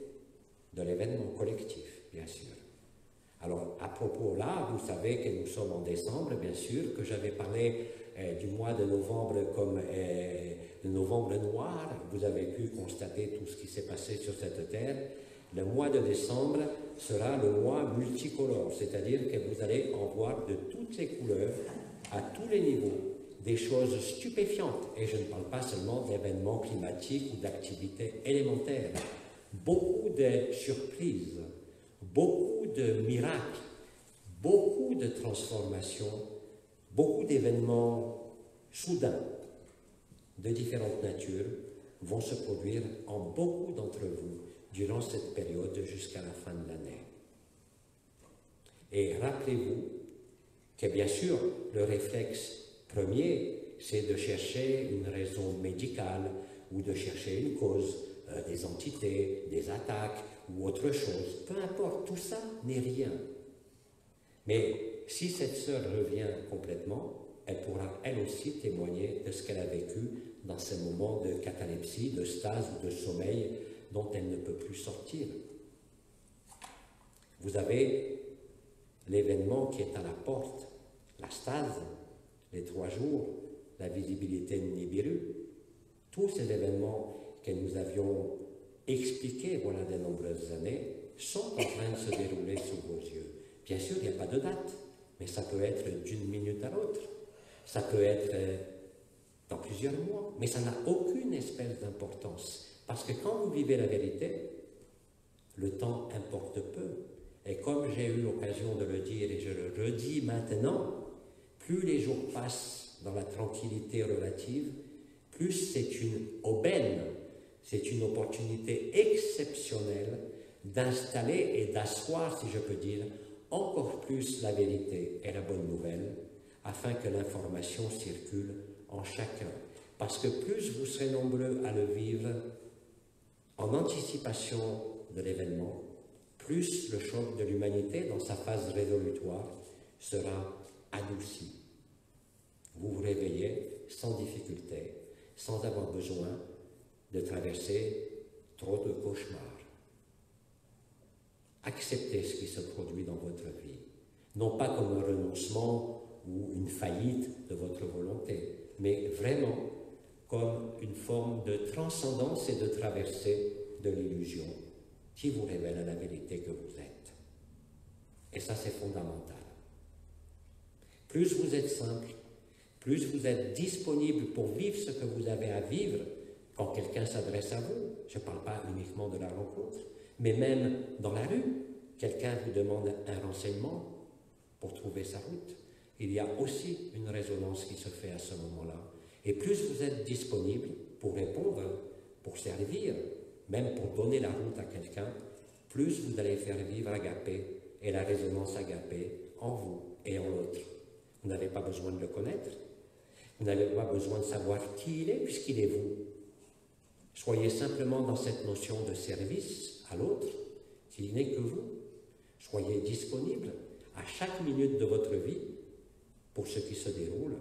de l'événement collectif, bien sûr. Alors, à propos là, vous savez que nous sommes en décembre, bien sûr, que j'avais parlé du mois de novembre comme le novembre noir. Vous avez pu constater tout ce qui s'est passé sur cette terre. Le mois de décembre sera le mois multicolore, c'est-à-dire que vous allez en voir de toutes les couleurs, à tous les niveaux, des choses stupéfiantes. Et je ne parle pas seulement d'événements climatiques ou d'activités élémentaires. Beaucoup de surprises, beaucoup de miracles, beaucoup de transformations, beaucoup d'événements soudains de différentes natures vont se produire en beaucoup d'entre vous durant cette période jusqu'à la fin de l'année. Et rappelez-vous que bien sûr, le réflexe premier, c'est de chercher une raison médicale ou de chercher une cause, des entités, des attaques ou autre chose. Peu importe, tout ça n'est rien. Mais si cette sœur revient complètement, elle pourra elle aussi témoigner de ce qu'elle a vécu dans ces moments de catalepsie, de stase ou de sommeil dont elle ne peut plus sortir. Vous avez l'événement qui est à la porte, la stase, les 3 jours, la visibilité de Nibiru, tous ces événements que nous avions expliqués voilà de nombreuses années sont en train de se dérouler sous vos yeux. Bien sûr, il n'y a pas de date, mais ça peut être d'une minute à l'autre, ça peut être dans plusieurs mois, mais ça n'a aucune espèce d'importance, parce que quand vous vivez la vérité, le temps importe peu. Et comme j'ai eu l'occasion de le dire et je le redis maintenant, plus les jours passent dans la tranquillité relative, plus c'est une aubaine, c'est une opportunité exceptionnelle d'installer et d'asseoir, si je peux dire, encore plus la vérité et la bonne nouvelle, afin que l'information circule en chacun. Parce que plus vous serez nombreux à le vivre en anticipation de l'événement, plus le choc de l'humanité dans sa phase résolutoire sera adouci. Vous vous réveillez sans difficulté, sans avoir besoin de traverser trop de cauchemars. Acceptez ce qui se produit dans votre vie, non pas comme un renoncement ou une faillite de votre volonté, mais vraiment comme une forme de transcendance et de traversée de l'illusion qui vous révèle la vérité que vous êtes. Et ça, c'est fondamental. Plus vous êtes simple, plus vous êtes disponible pour vivre ce que vous avez à vivre quand quelqu'un s'adresse à vous. Je ne parle pas uniquement de la rencontre, mais même dans la rue, quelqu'un vous demande un renseignement pour trouver sa route. Il y a aussi une résonance qui se fait à ce moment-là. Et plus vous êtes disponible pour répondre, pour servir, même pour donner la route à quelqu'un, plus vous allez faire vivre Agapé et la résonance Agapé en vous et en l'autre. Vous n'avez pas besoin de le connaître. Vous n'avez pas besoin de savoir qui il est, puisqu'il est vous. Soyez simplement dans cette notion de service à l'autre, qui n'est que vous. Soyez disponible à chaque minute de votre vie pour ce qui se déroule.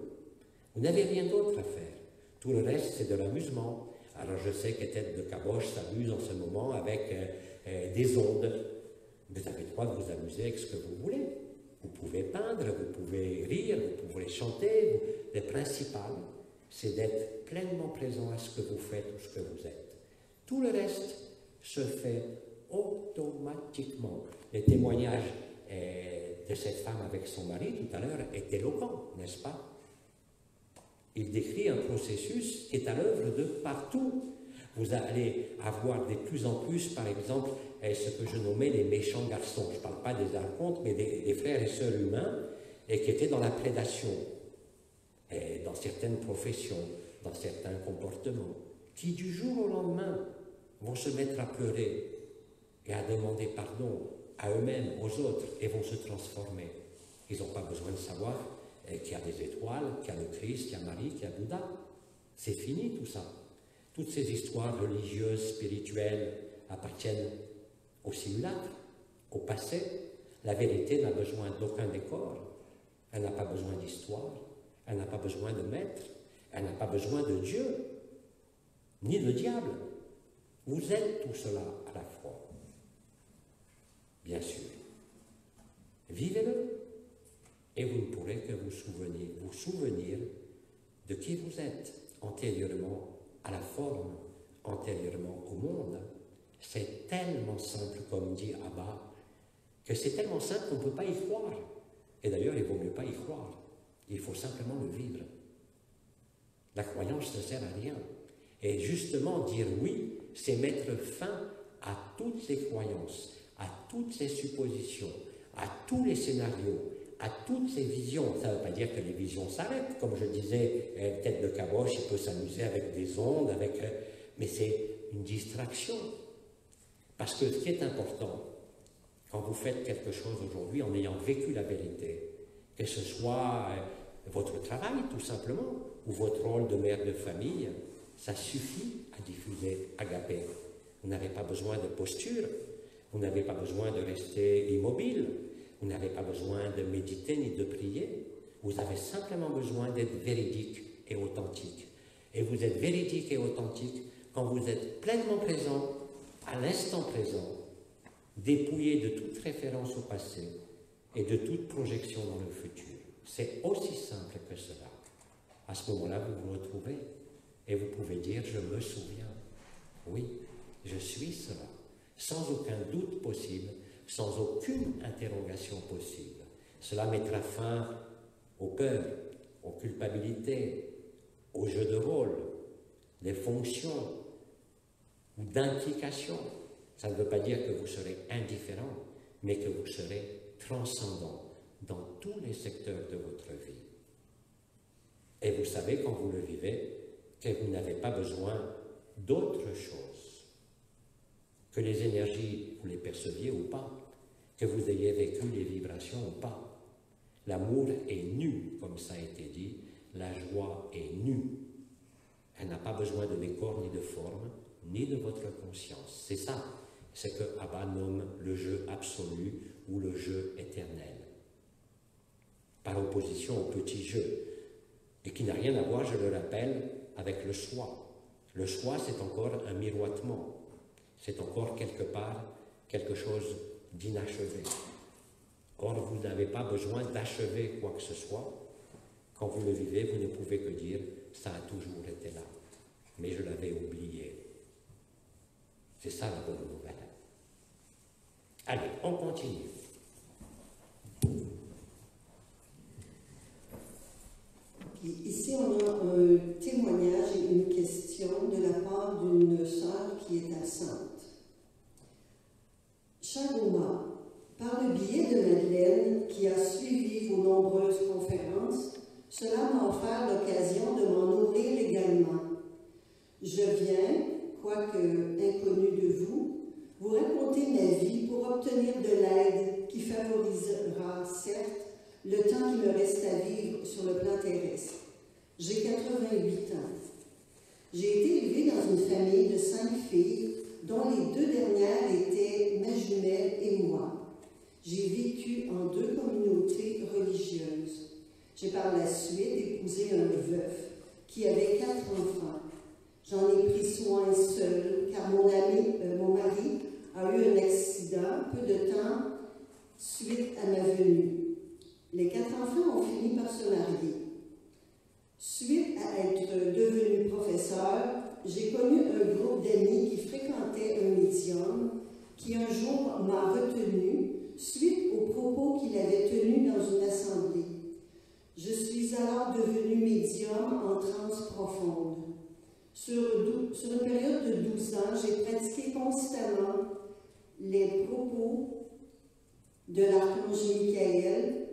Vous n'avez rien d'autre à faire. Tout le reste, c'est de l'amusement. Alors je sais que Tête de Caboche s'amuse en ce moment avec des ondes. Vous avez le droit de vous amuser avec ce que vous voulez. Vous pouvez peindre, vous pouvez rire, vous pouvez chanter. Le principal, c'est d'être pleinement présent à ce que vous faites ou ce que vous êtes. Tout le reste se fait automatiquement. Le témoignage de cette femme avec son mari tout à l'heure est éloquent, n'est-ce pas? Il décrit un processus qui est à l'œuvre de partout. Vous allez avoir de plus en plus, par exemple, ce que je nommais les méchants garçons. Je ne parle pas des archontes, mais des frères et sœurs humains et qui étaient dans la prédation, et dans certaines professions, dans certains comportements, qui du jour au lendemain vont se mettre à pleurer et à demander pardon à eux-mêmes, aux autres, et vont se transformer. Ils n'ont pas besoin de savoir qu'il y a des étoiles, qu'il y a le Christ, qu'il y a Marie, qu'il y a Bouddha. C'est fini tout ça. Toutes ces histoires religieuses, spirituelles, appartiennent au simulacre, au passé. La vérité n'a besoin d'aucun décor. Elle n'a pas besoin d'histoire. Elle n'a pas besoin de maître. Elle n'a pas besoin de Dieu, ni de diable. Vous êtes tout cela à la fois. Bien sûr. Vivez-le. Et vous ne pourrez que vous souvenir de qui vous êtes antérieurement à la forme, antérieurement au monde. C'est tellement simple, comme dit Abba, que c'est tellement simple qu'on ne peut pas y croire. Et d'ailleurs, il ne vaut mieux pas y croire. Il faut simplement le vivre. La croyance ne sert à rien. Et justement, dire oui, c'est mettre fin à toutes ces croyances, à toutes ces suppositions, à tous les scénarios, à toutes ces visions. Ça ne veut pas dire que les visions s'arrêtent. Comme je disais, tête de caboche, il peut s'amuser avec des ondes, mais c'est une distraction. Parce que ce qui est important, quand vous faites quelque chose aujourd'hui en ayant vécu la vérité, que ce soit votre travail tout simplement, ou votre rôle de mère de famille, ça suffit à diffuser Agapé. Vous n'avez pas besoin de posture, vous n'avez pas besoin de rester immobile, vous n'avez pas besoin de méditer ni de prier, vous avez simplement besoin d'être véridique et authentique. Et vous êtes véridique et authentique quand vous êtes pleinement présent, à l'instant présent, dépouillé de toute référence au passé et de toute projection dans le futur. C'est aussi simple que cela. À ce moment-là, vous vous retrouvez et vous pouvez dire « je me souviens ». Oui, je suis cela, sans aucun doute possible, sans aucune interrogation possible. Cela mettra fin aux peurs, aux culpabilités, aux jeux de rôle, des fonctions ou d'implications. Ça ne veut pas dire que vous serez indifférent, mais que vous serez transcendant dans tous les secteurs de votre vie. Et vous savez, quand vous le vivez, que vous n'avez pas besoin d'autre chose, que les énergies, vous les perceviez ou pas, que vous ayez vécu les vibrations ou pas. L'amour est nu, comme ça a été dit, la joie est nue. Elle n'a pas besoin de décor ni de forme, ni de votre conscience. C'est ça, c'est que Abba nomme le jeu absolu ou le jeu éternel, par opposition au petit jeu, et qui n'a rien à voir, je le rappelle, avec le soi. Le soi, c'est encore un miroitement, c'est encore quelque part quelque chose d'inachevé. Or, vous n'avez pas besoin d'achever quoi que ce soit. Quand vous le vivez, vous ne pouvez que dire « ça a toujours été là, mais je l'avais oublié ». C'est ça la bonne nouvelle. Allez, on continue. Ici, on a un témoignage et une question de la part d'une sœur qui est absente. Cher Oma, par le biais de Madeleine, qui a suivi vos nombreuses conférences, cela m'a offert l'occasion de m'en nourrir également. Je viens, quoique inconnu de vous, vous raconter ma vie pour obtenir de l'aide qui favorisera, certes, le temps qui me reste à vivre sur le plan terrestre. J'ai 88 ans. J'ai été élevée dans une famille de 5 filles, dont les 2 dernières étaient ma jumelle et moi. J'ai vécu en 2 communautés religieuses. J'ai par la suite épousé un veuf qui avait 4 enfants. J'en ai pris soin seule, car mon mari a eu un accident peu de temps suite à ma venue. Les 4 enfants ont fini par se marier. Suite à être devenu professeur, j'ai connu un groupe d'amis qui fréquentaient un médium qui un jour m'a retenu suite aux propos qu'il avait tenus dans une assemblée. Je suis alors devenue médium en transe profonde. Sur une période de 12 ans, j'ai pratiqué constamment les propos de l'archange Michael,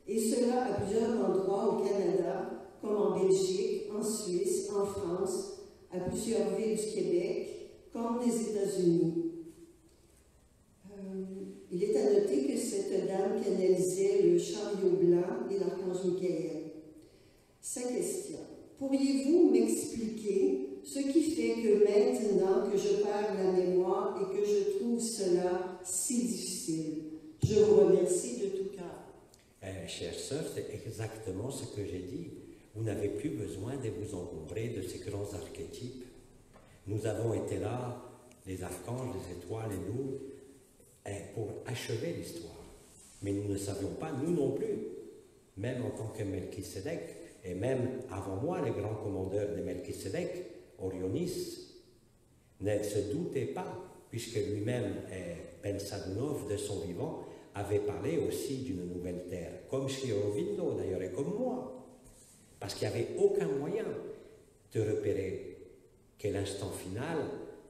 et cela à plusieurs endroits au Canada, comme en Belgique, en Suisse, en France, à plusieurs villes du Québec, comme des États-Unis. Il est à noter que cette dame canalisait le chariot blanc et l'archange Michael. Sa question: pourriez-vous m'expliquer ce qui fait que maintenant que je perds la mémoire et que je trouve cela si difficile? Je vous remercie de tout cœur. Chère sœur, c'est exactement ce que j'ai dit. Vous n'avez plus besoin de vous encombrer de ces grands archétypes. Nous avons été là, les archanges, les étoiles et nous, pour achever l'histoire. Mais nous ne savions pas, nous non plus, même en tant que Melchisédek, et même avant moi, le grand commandeur de Melchisédek, Orionis, ne se doutait pas, puisque lui-même, Ben Sadunov, de son vivant, avait parlé aussi d'une nouvelle terre, comme chez Aurobindo d'ailleurs, et comme moi, parce qu'il n'y avait aucun moyen de repérer que l'instant final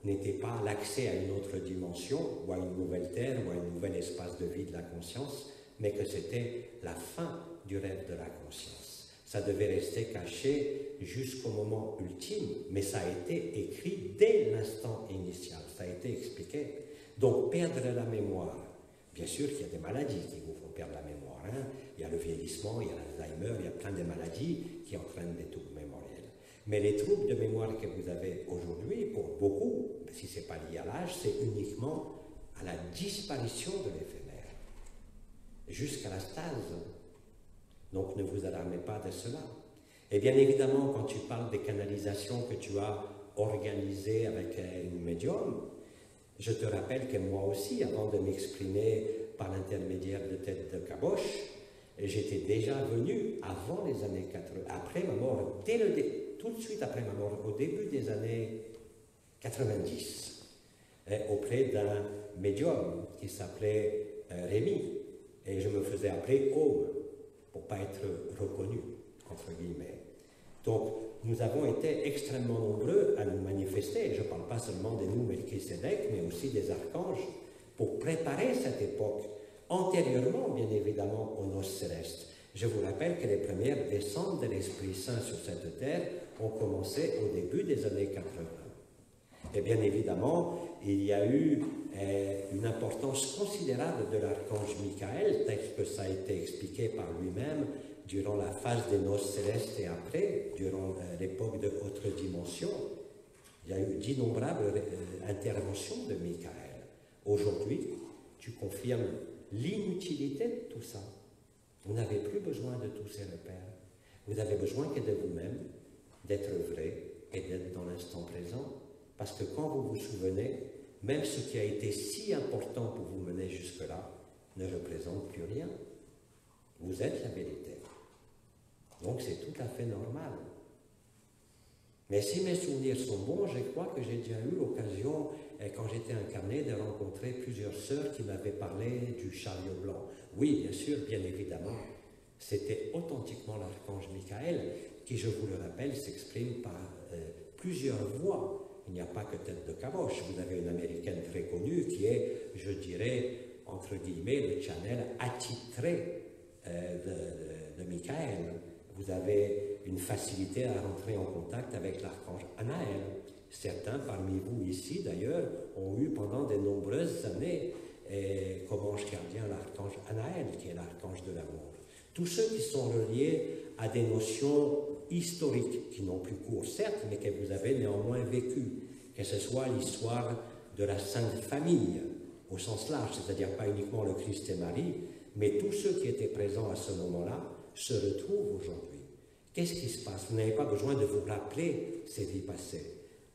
n'était pas l'accès à une autre dimension, ou à une nouvelle terre, ou à un nouvel espace de vie de la conscience, mais que c'était la fin du rêve de la conscience. Ça devait rester caché jusqu'au moment ultime, mais ça a été écrit dès l'instant initial, ça a été expliqué. Donc, perdre la mémoire, bien sûr qu'il y a des maladies qui vous font perdre la mémoire, hein. Il y a le vieillissement, il y a l'Alzheimer, il y a plein de maladies qui entraînent des troubles mémoriels. Mais les troubles de mémoire que vous avez aujourd'hui, pour beaucoup, si ce n'est pas lié à l'âge, c'est uniquement à la disparition de l'éphémère, jusqu'à la stase. Donc ne vous alarmez pas de cela. Et bien évidemment, quand tu parles des canalisations que tu as organisées avec une médium, je te rappelle que moi aussi, avant de m'exprimer par l'intermédiaire de Tête de Caboche, j'étais déjà venu avant les années 80, après ma mort, tout de suite après ma mort, au début des années 90, auprès d'un médium qui s'appelait Rémi, et je me faisais appeler Homme, pour ne pas être reconnu, entre guillemets. Donc, nous avons été extrêmement nombreux à nous manifester, et je ne parle pas seulement de nous, Melchisédek, mais aussi des archanges, pour préparer cette époque, antérieurement, bien évidemment, aux noces célestes. Je vous rappelle que les premières descentes de l'Esprit Saint sur cette terre ont commencé au début des années 80. Et bien évidemment, il y a eu une importance considérable de l'archange Michael, tel que ça a été expliqué par lui-même durant la phase des noces célestes et après, durant l'époque de haute dimension. Il y a eu d'innombrables interventions de Michael. Aujourd'hui, tu confirmes l'inutilité de tout ça. Vous n'avez plus besoin de tous ces repères. Vous avez besoin que de vous-même, d'être vrai et d'être dans l'instant présent. Parce que quand vous vous souvenez, même ce qui a été si important pour vous mener jusque-là ne représente plus rien. Vous êtes la vérité. Donc c'est tout à fait normal. Mais si mes souvenirs sont bons, je crois que j'ai déjà eu l'occasion, quand j'étais incarné, de rencontrer plusieurs sœurs qui m'avaient parlé du chariot blanc. Oui, bien sûr, bien évidemment, c'était authentiquement l'archange Michael, qui, je vous le rappelle, s'exprime par plusieurs voix. Il n'y a pas que Tête de Caboche. Vous avez une américaine très connue qui est, je dirais, entre guillemets, le channel attitré de Michael. Vous avez une facilité à rentrer en contact avec l'archange Anaël. Certains parmi vous ici, d'ailleurs, ont eu pendant de nombreuses années comme ange gardien l'archange Anaël, qui est l'archange de l'amour. Tous ceux qui sont reliés à des notions historiques, qui n'ont plus cours, certes, mais que vous avez néanmoins vécues, que ce soit l'histoire de la Sainte Famille, au sens large, c'est-à-dire pas uniquement le Christ et Marie, mais tous ceux qui étaient présents à ce moment-là se retrouvent aujourd'hui. Qu'est-ce qui se passe? Vous n'avez pas besoin de vous rappeler ces vies passées.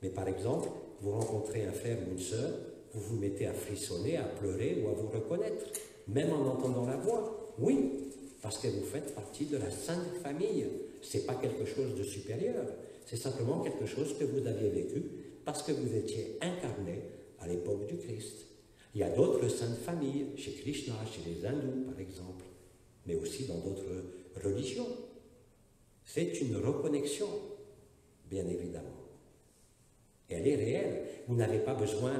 Mais par exemple, vous rencontrez un frère ou une sœur, vous vous mettez à frissonner, à pleurer ou à vous reconnaître, même en entendant la voix. Oui, parce que vous faites partie de la Sainte Famille. Ce n'est pas quelque chose de supérieur, c'est simplement quelque chose que vous aviez vécu parce que vous étiez incarné à l'époque du Christ. Il y a d'autres saintes familles, chez Krishna, chez les hindous par exemple, mais aussi dans d'autres religions. C'est une reconnexion, bien évidemment. Et elle est réelle. Vous n'avez pas besoin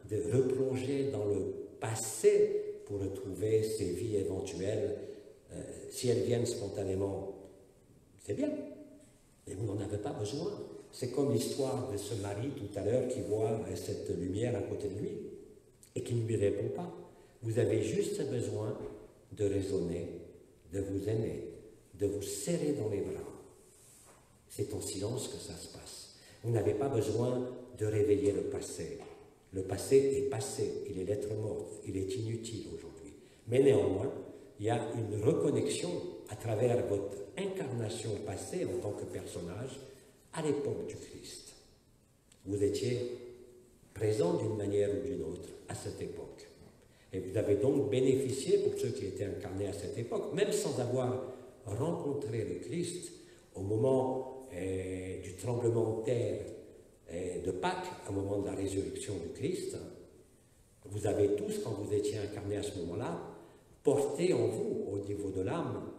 de replonger dans le passé pour retrouver ces vies éventuelles. Si elles viennent spontanément, c'est bien. Mais vous n'en avez pas besoin. C'est comme l'histoire de ce mari tout à l'heure qui voit cette lumière à côté de lui et qui ne lui répond pas. Vous avez juste besoin de raisonner, de vous aimer, de vous serrer dans les bras. C'est en silence que ça se passe. Vous n'avez pas besoin de réveiller le passé. Le passé est passé, il est lettre morte, il est inutile aujourd'hui. Mais néanmoins, il y a une reconnexion à travers votre incarnation passée en tant que personnage à l'époque du Christ. Vous étiez présent d'une manière ou d'une autre à cette époque. Et vous avez donc bénéficié, pour ceux qui étaient incarnés à cette époque, même sans avoir rencontré le Christ, au moment du tremblement de terre de Pâques, au moment de la résurrection du Christ, vous avez tous, quand vous étiez incarnés à ce moment-là, porté en vous, au niveau de l'âme,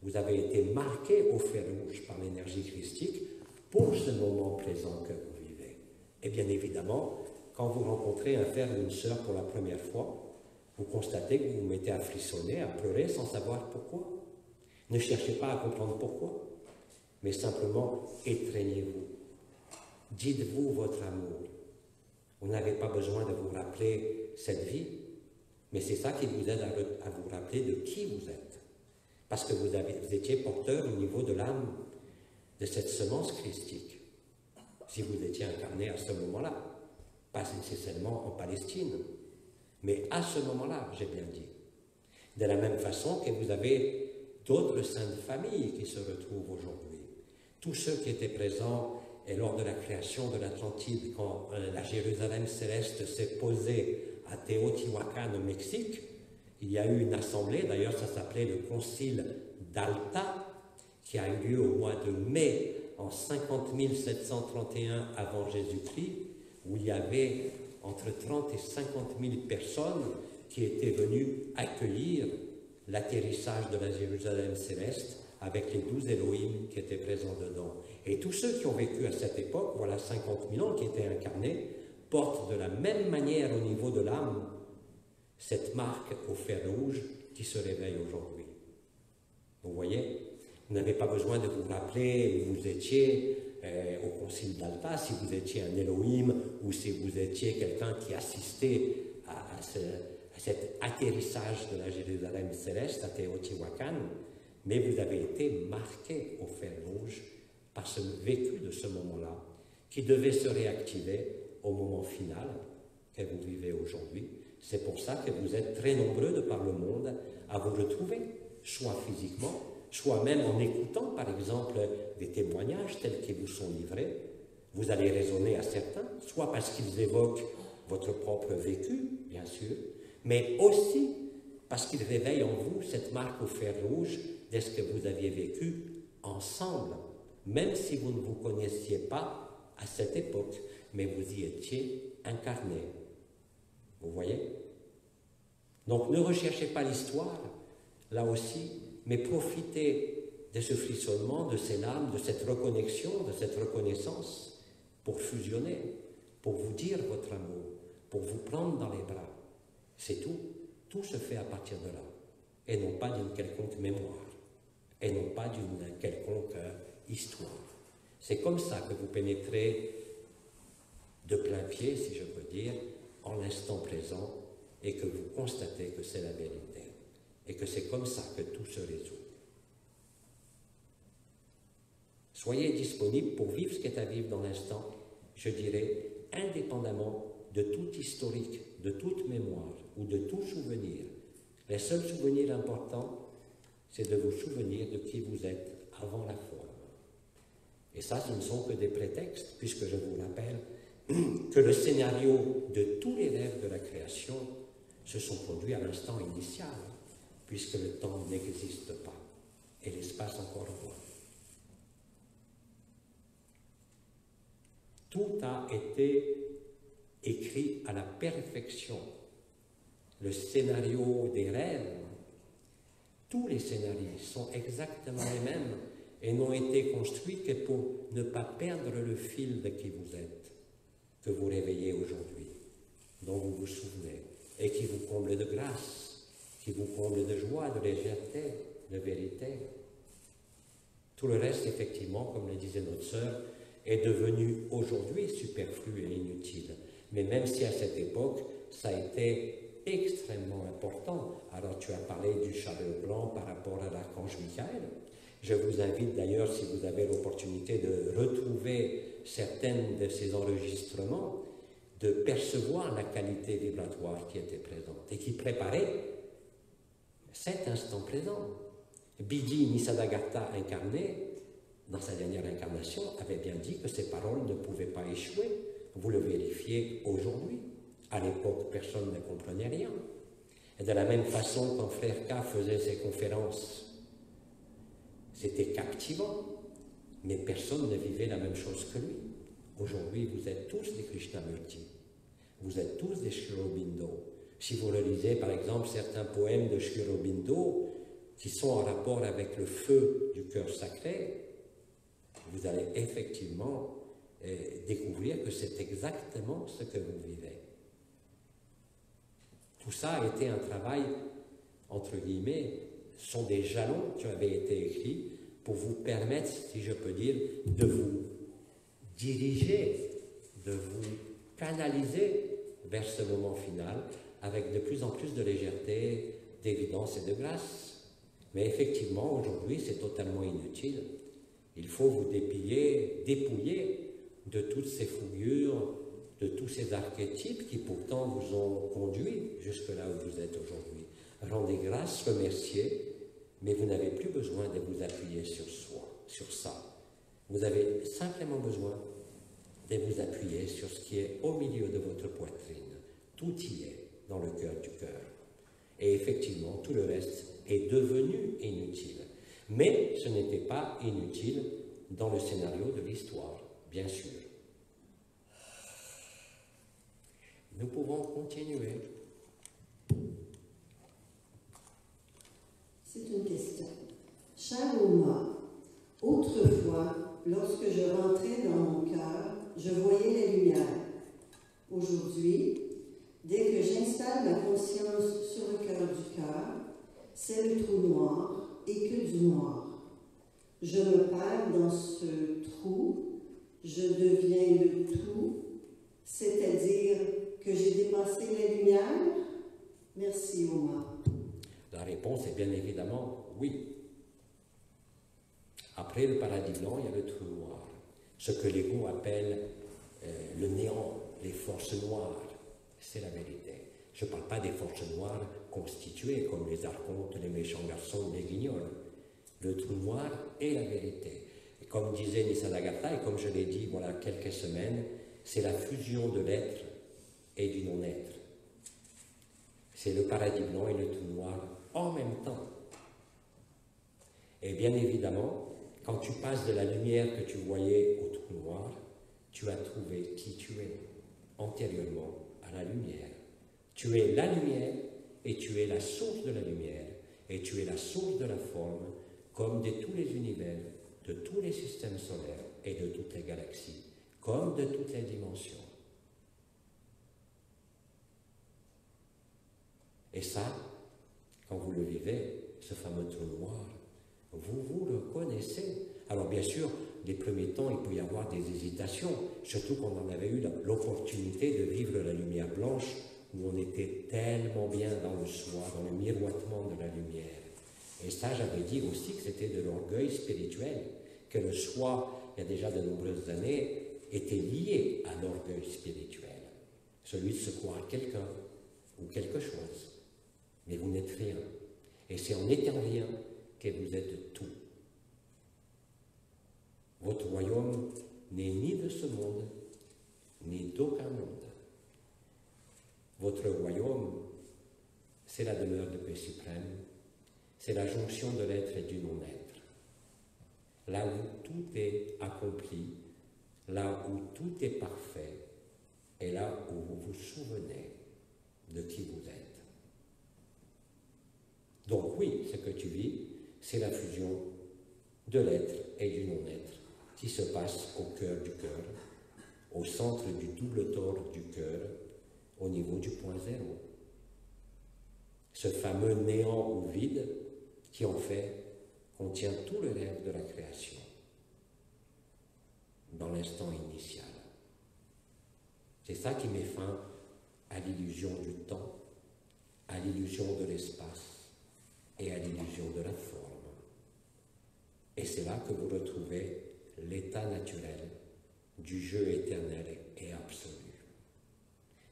vous avez été marqués au fer rouge par l'énergie christique pour ce moment présent que vous vivez. Et bien évidemment, quand vous rencontrez un frère ou une sœur pour la première fois, vous constatez que vous vous mettez à frissonner, à pleurer sans savoir pourquoi. Ne cherchez pas à comprendre pourquoi, mais simplement étreignez-vous. Dites-vous votre amour. Vous n'avez pas besoin de vous rappeler cette vie, mais c'est ça qui vous aide à vous rappeler de qui vous êtes. Parce que vous étiez porteur au niveau de l'âme, de cette semence christique. Si vous étiez incarné à ce moment-là, pas nécessairement en Palestine, mais à ce moment-là, j'ai bien dit. De la même façon que vous avez d'autres saintes familles qui se retrouvent aujourd'hui. Tous ceux qui étaient présents lors de la création de l'Atlantide, quand la Jérusalem céleste s'est posée à Teotihuacan au Mexique, il y a eu une assemblée, d'ailleurs ça s'appelait le Concile d'Alta, qui a eu lieu au mois de mai en 50 731 avant Jésus-Christ, où il y avait entre 30 et 50 000 personnes qui étaient venues accueillir l'atterrissage de la Jérusalem céleste avec les 12 Elohim qui étaient présents dedans. Et tous ceux qui ont vécu à cette époque, voilà 50 000 ans qui étaient incarnés, portent de la même manière au niveau de l'âme cette marque au fer rouge qui se réveille aujourd'hui. Vous voyez, vous n'avez pas besoin de vous rappeler où vous étiez au concile d'Alta, si vous étiez un Elohim ou si vous étiez quelqu'un qui assistait à cet atterrissage de la Jérusalem céleste à Teotihuacan, mais vous avez été marqué au fer rouge par ce vécu de ce moment-là qui devait se réactiver au moment final que vous vivez aujourd'hui. C'est pour ça que vous êtes très nombreux de par le monde à vous retrouver, soit physiquement, soit même en écoutant, par exemple, des témoignages tels qu'ils vous sont livrés. Vous allez raisonner à certains, soit parce qu'ils évoquent votre propre vécu, bien sûr, mais aussi parce qu'ils réveillent en vous cette marque au fer rouge de ce que vous aviez vécu ensemble, même si vous ne vous connaissiez pas à cette époque, mais vous y étiez incarné. Vous voyez? Donc ne recherchez pas l'histoire, là aussi, mais profitez de ce frissonnement, de ces larmes, de cette reconnexion, de cette reconnaissance, pour fusionner, pour vous dire votre amour, pour vous prendre dans les bras. C'est tout. Tout se fait à partir de là, et non pas d'une quelconque mémoire, et non pas d'une quelconque histoire. C'est comme ça que vous pénétrez de plein pied, si je peux dire, en l'instant présent, et que vous constatez que c'est la vérité, et que c'est comme ça que tout se résout. Soyez disponibles pour vivre ce qu'est à vivre dans l'instant, je dirais, indépendamment de tout historique, de toute mémoire ou de tout souvenir. Les seuls souvenirs importants, c'est de vous souvenir de qui vous êtes avant la forme. Et ça, ce ne sont que des prétextes, puisque je vous rappelle que le scénario de tous les rêves de la création se sont produits à l'instant initial, puisque le temps n'existe pas, et l'espace encore moins. Tout a été écrit à la perfection. Le scénario des rêves, tous les scénarios sont exactement les mêmes et n'ont été construits que pour ne pas perdre le fil de qui vous êtes, que vous réveillez aujourd'hui, dont vous vous souvenez, et qui vous comble de grâce, qui vous comble de joie, de légèreté, de vérité. Tout le reste, effectivement, comme le disait notre sœur, est devenu aujourd'hui superflu et inutile. Mais même si à cette époque, ça a été extrêmement important. Alors tu as parlé du châle blanc par rapport à l'archange Michael. Je vous invite d'ailleurs, si vous avez l'opportunité de retrouver certaines de ces enregistrements, de percevoir la qualité vibratoire qui était présente et qui préparait cet instant présent. Bidi Nisargadatta incarné, dans sa dernière incarnation, avait bien dit que ses paroles ne pouvaient pas échouer. Vous le vérifiez aujourd'hui. À l'époque, personne ne comprenait rien. Et de la même façon, quand Frère K faisait ses conférences, c'était captivant, mais personne ne vivait la même chose que lui. Aujourd'hui, vous êtes tous des Krishnamurti. Vous êtes tous des Sri Aurobindo. Si vous relisez, par exemple, certains poèmes de Sri Aurobindo qui sont en rapport avec le feu du cœur sacré, vous allez effectivement découvrir que c'est exactement ce que vous vivez. Tout ça a été un travail, entre guillemets, sont des jalons qui avaient été écrits pour vous permettre, si je peux dire, de vous diriger, de vous canaliser vers ce moment final avec de plus en plus de légèreté, d'évidence et de grâce. Mais effectivement, aujourd'hui, c'est totalement inutile. Il faut vous dépouiller de toutes ces fouillures, de tous ces archétypes qui pourtant vous ont conduit jusque là où vous êtes aujourd'hui. Rendez grâce, remerciez, mais vous n'avez plus besoin de vous appuyer sur ça. Vous avez simplement besoin de vous appuyer sur ce qui est au milieu de votre poitrine. Tout y est dans le cœur du cœur. Et effectivement, tout le reste est devenu inutile. Mais ce n'était pas inutile dans le scénario de l'histoire, bien sûr. Nous pouvons continuer. C'est une question. Cher Oma, autrefois, lorsque je rentrais dans mon cœur, je voyais la lumière. Aujourd'hui, dès que j'installe ma conscience sur le cœur du cœur, c'est le trou noir et que du noir. Je me perds dans ce trou, je deviens le tout, c'est-à-dire que j'ai dépassé la lumière. Merci, Oma. La réponse est bien évidemment oui. Après le paradis blanc, il y a le trou noir. Ce que l'ego appelle le néant, les forces noires, c'est la vérité. Je ne parle pas des forces noires constituées comme les archontes, les méchants garçons, les guignols. Le trou noir est la vérité. Et comme disait Nisargadatta, et comme je l'ai dit voilà quelques semaines, c'est la fusion de l'être et du non-être. C'est le paradis blanc et le trou noir en même temps. Et bien évidemment, quand tu passes de la lumière que tu voyais au trou noir, tu as trouvé qui tu es antérieurement à la lumière. Tu es la lumière et tu es la source de la lumière et tu es la source de la forme comme de tous les univers, de tous les systèmes solaires et de toutes les galaxies, comme de toutes les dimensions. Et ça, quand vous le vivez, ce fameux trou noir, vous le connaissez. Alors bien sûr, les premiers temps, il peut y avoir des hésitations, surtout quand on avait eu l'opportunité de vivre la lumière blanche, où on était tellement bien dans le soi, dans le miroitement de la lumière. Et ça, j'avais dit aussi que c'était de l'orgueil spirituel, que le soi, il y a déjà de nombreuses années, était lié à l'orgueil spirituel, celui de se croire quelqu'un ou quelque chose. Mais vous n'êtes rien. Et c'est en n'étant rien que vous êtes tout. Votre royaume n'est ni de ce monde, ni d'aucun monde. Votre royaume, c'est la demeure de paix suprême, c'est la jonction de l'être et du non-être. Là où tout est accompli, là où tout est parfait, et là où vous vous souvenez de qui vous êtes. Donc oui, ce que tu vis, c'est la fusion de l'être et du non-être qui se passe au cœur du cœur, au centre du double tore du cœur, au niveau du point zéro. Ce fameux néant ou vide qui en fait contient tout le rêve de la création dans l'instant initial. C'est ça qui met fin à l'illusion du temps, à l'illusion de l'espace et à l'illusion de la forme. Et c'est là que vous retrouvez l'état naturel du jeu éternel et absolu.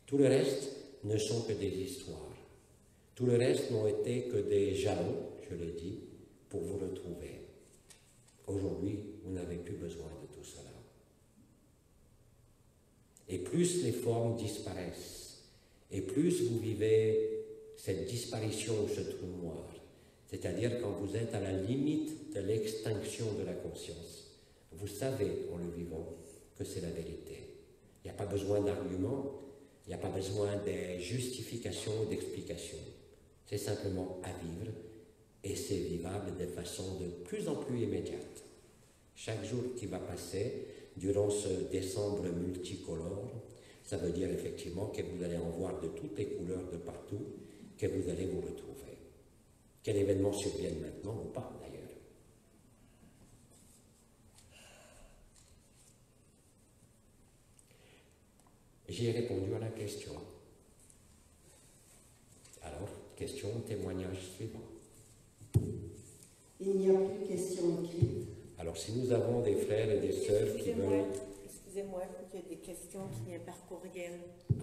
Tout le reste ne sont que des histoires. Tout le reste n'ont été que des jalons, je l'ai dit, pour vous retrouver. Aujourd'hui, vous n'avez plus besoin de tout cela. Et plus les formes disparaissent, et plus vous vivez cette disparition ou ce trou noir, c'est-à-dire quand vous êtes à la limite de l'extinction de la conscience, vous savez en le vivant que c'est la vérité. Il n'y a pas besoin d'arguments, il n'y a pas besoin de justifications ou d'explications. C'est simplement à vivre et c'est vivable de façon de plus en plus immédiate. Chaque jour qui va passer, durant ce décembre multicolore, ça veut dire effectivement que vous allez en voir de toutes les couleurs de partout, que vous allez vous retrouver. Quel événement survienne maintenant ou pas d'ailleurs. J'ai répondu à la question. Alors, question, témoignage suivant. Il n'y a plus de questions écrites. Alors, si nous avons des frères et des sœurs qui veulent... Excusez-moi, il y a des questions qui viennent par courriel.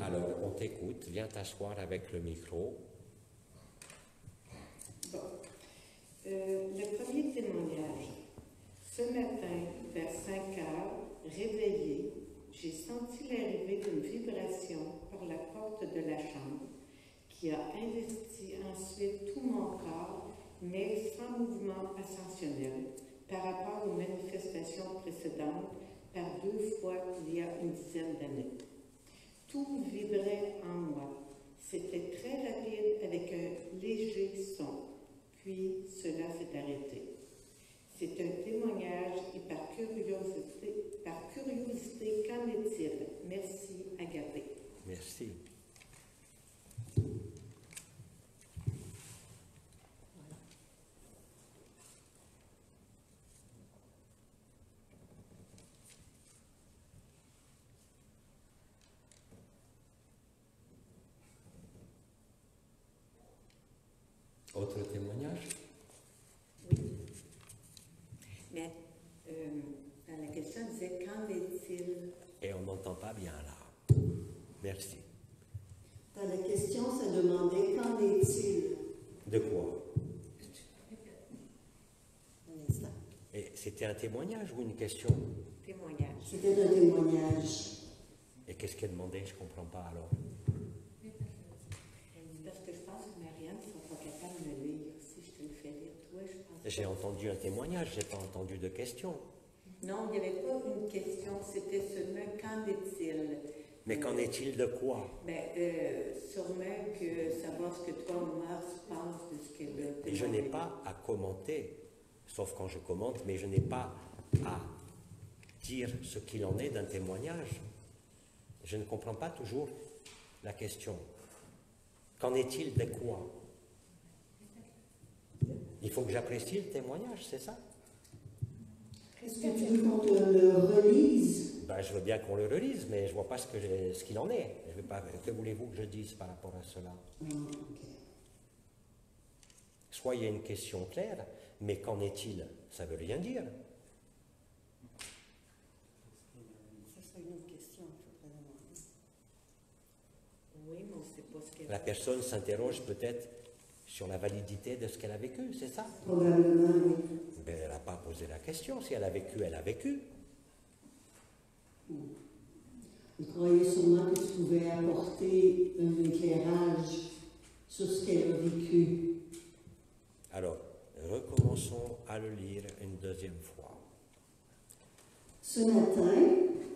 Alors, on t'écoute. Viens t'asseoir avec le micro. Bon. Le premier témoignage. Ce matin, vers 5 heures, réveillée, j'ai senti l'arrivée d'une vibration par la porte de la chambre qui a investi ensuite tout mon corps, mais sans mouvement ascensionnel par rapport aux manifestations précédentes par 2 fois il y a une dizaine d'années. Tout vibrait en moi. C'était très rapide avec un léger son, puis cela s'est arrêté. C'est un témoignage et par curiosité, qu'en est-il? Merci, Agapé. Merci. Autre témoignage? Oui. Mais dans la question, on disait qu'en est-il? Et on n'entend pas bien là. Merci. Dans la question, ça demandait qu'en est-il? De quoi? Un instant. Et c'était un témoignage ou une question? Témoignage. C'était un témoignage. Et qu'est-ce qu'elle demandait? Je ne comprends pas alors. Parce que je pense que Marianne ne sera pas capable de me lire. Si je te le fais lire, toi, je pense. J'ai entendu un témoignage, je n'ai pas entendu de question. Non, il n'y avait pas une question, c'était seulement qu'en est-il? Mais qu'en est-il de quoi? Sûrement que savoir ce que toi, Mars, pense de ce qu'elle a. Et je n'ai pas à commenter, sauf quand je commente, mais je n'ai pas à dire ce qu'il en est d'un témoignage. Je ne comprends pas toujours la question. Qu'en est-il de quoi? Il faut que j'apprécie le témoignage, c'est ça? Est-ce que tu veux qu'on te le relise? Ben, je veux bien qu'on le relise, mais je ne vois pas ce qu'il en est. Je veux pas, que voulez-vous que je dise par rapport à cela? Okay. Soit il y a une question claire, mais qu'en est-il? Ça ne veut rien dire. Ça serait une autre question, il faudrait demander. Oui, mais on ne sait pas ce qu'elle La personne s'interroge peut-être sur la validité de ce qu'elle a vécu, c'est ça? Probablement, oui. Ben, elle n'a pas posé la question. Si elle a vécu, elle a vécu. Il croyait sûrement que tu pouvais apporter un éclairage sur ce qu'elle a vécu. Alors, recommençons à le lire une deuxième fois. Ce matin,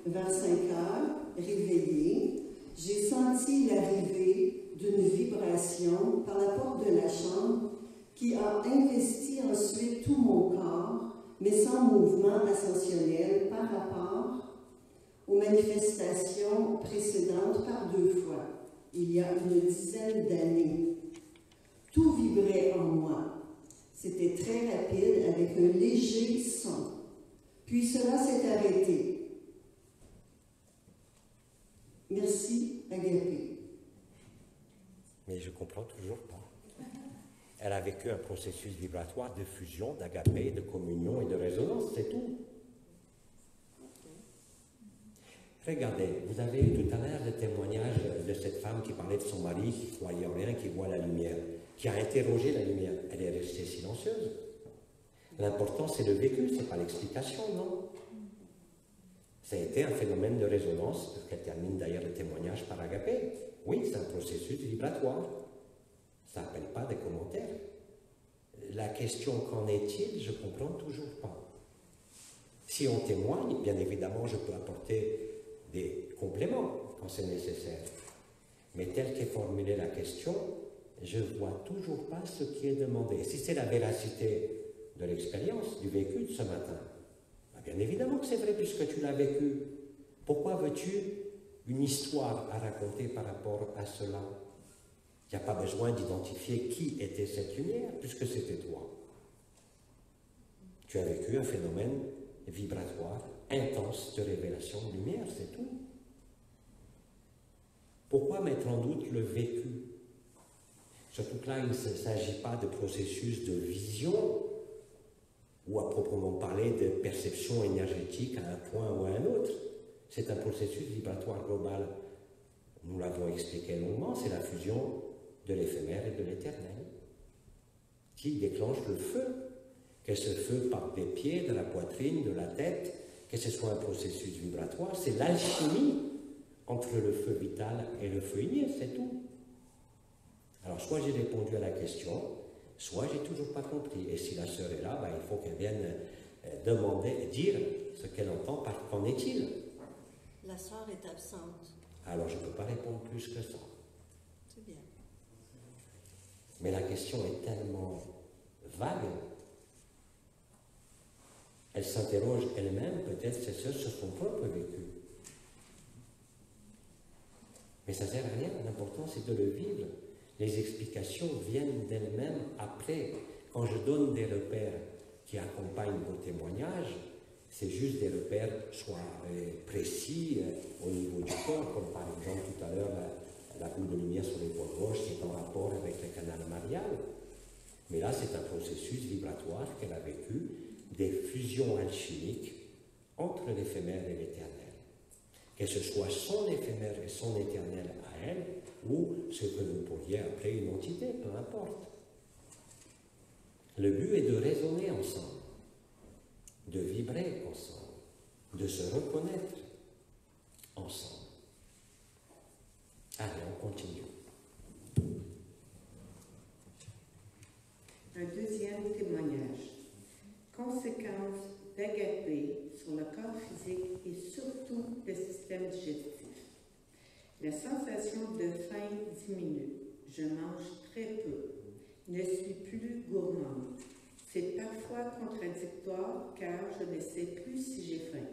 vers 5 heures, réveillée, j'ai senti l'arrivée d'une vibration par la porte de la chambre qui a investi ensuite tout mon corps, mais sans mouvement ascensionnel par rapport aux manifestations précédentes par 2 fois, il y a une dizaine d'années. Tout vibrait en moi. C'était très rapide avec un léger son. Puis cela s'est arrêté. Merci, Agapé. Mais je ne comprends toujours pas. Elle a vécu un processus vibratoire de fusion, d'agapé, de communion et de résonance, c'est tout. Regardez, vous avez eu tout à l'heure le témoignage de cette femme qui parlait de son mari, qui ne croyait en rien, qui voit la lumière, qui a interrogé la lumière. Elle est restée silencieuse. L'important, c'est le vécu, ce n'est pas l'explication, non? Ça a été un phénomène de résonance, qu'elle termine d'ailleurs le témoignage par Agapé. Oui, c'est un processus vibratoire. Ça n'appelle pas des commentaires. La question qu'en est-il, je ne comprends toujours pas. Si on témoigne, bien évidemment, je peux apporter des compléments quand c'est nécessaire. Mais telle qu'est formulée la question, je ne vois toujours pas ce qui est demandé. Si c'est la véracité de l'expérience, du vécu de ce matin, bien évidemment que c'est vrai puisque tu l'as vécu. Pourquoi veux-tu une histoire à raconter par rapport à cela? Il n'y a pas besoin d'identifier qui était cette lumière puisque c'était toi. Tu as vécu un phénomène vibratoire, intense de révélation de lumière, c'est tout. Pourquoi mettre en doute le vécu? Surtout que là, il ne s'agit pas de processus de vision ou à proprement parler de perception énergétique à un point ou à un autre. C'est un processus vibratoire global. Nous l'avons expliqué longuement, c'est la fusion de l'éphémère et de l'éternel qui déclenche le feu. Que ce feu parte des pieds, de la poitrine, de la tête, que ce soit un processus vibratoire, c'est l'alchimie entre le feu vital et le feu igné, c'est tout. Alors, soit j'ai répondu à la question, soit j'ai toujours pas compris. Et si la sœur est là, il faut qu'elle vienne demander, dire ce qu'elle entend par qu'en est-il. La sœur est absente. Alors, je ne peux pas répondre plus que ça. C'est bien. Mais la question est tellement vague. Elle s'interroge elle-même, peut-être c'est ça, sur son propre vécu. Mais ça ne sert à rien, l'important c'est de le vivre. Les explications viennent d'elles-mêmes après. Quand je donne des repères qui accompagnent vos témoignages, c'est juste des repères soit précis au niveau du corps, comme par exemple tout à l'heure la boule de lumière sur l'épaule gauche qui est en rapport avec le canal marial. Mais là, c'est un processus vibratoire qu'elle a vécu, des fusions alchimiques entre l'éphémère et l'éternel. Que ce soit son éphémère et son éternel à elle, ou ce que vous pourriez appeler une entité, peu importe. Le but est de raisonner ensemble, de vibrer ensemble, de se reconnaître ensemble. Allez, on continue. Un deuxième témoignage. Conséquences d'Agapé sur le corps physique et surtout le système digestif. La sensation de faim diminue. Je mange très peu. Ne suis plus gourmande. C'est parfois contradictoire car je ne sais plus si j'ai faim.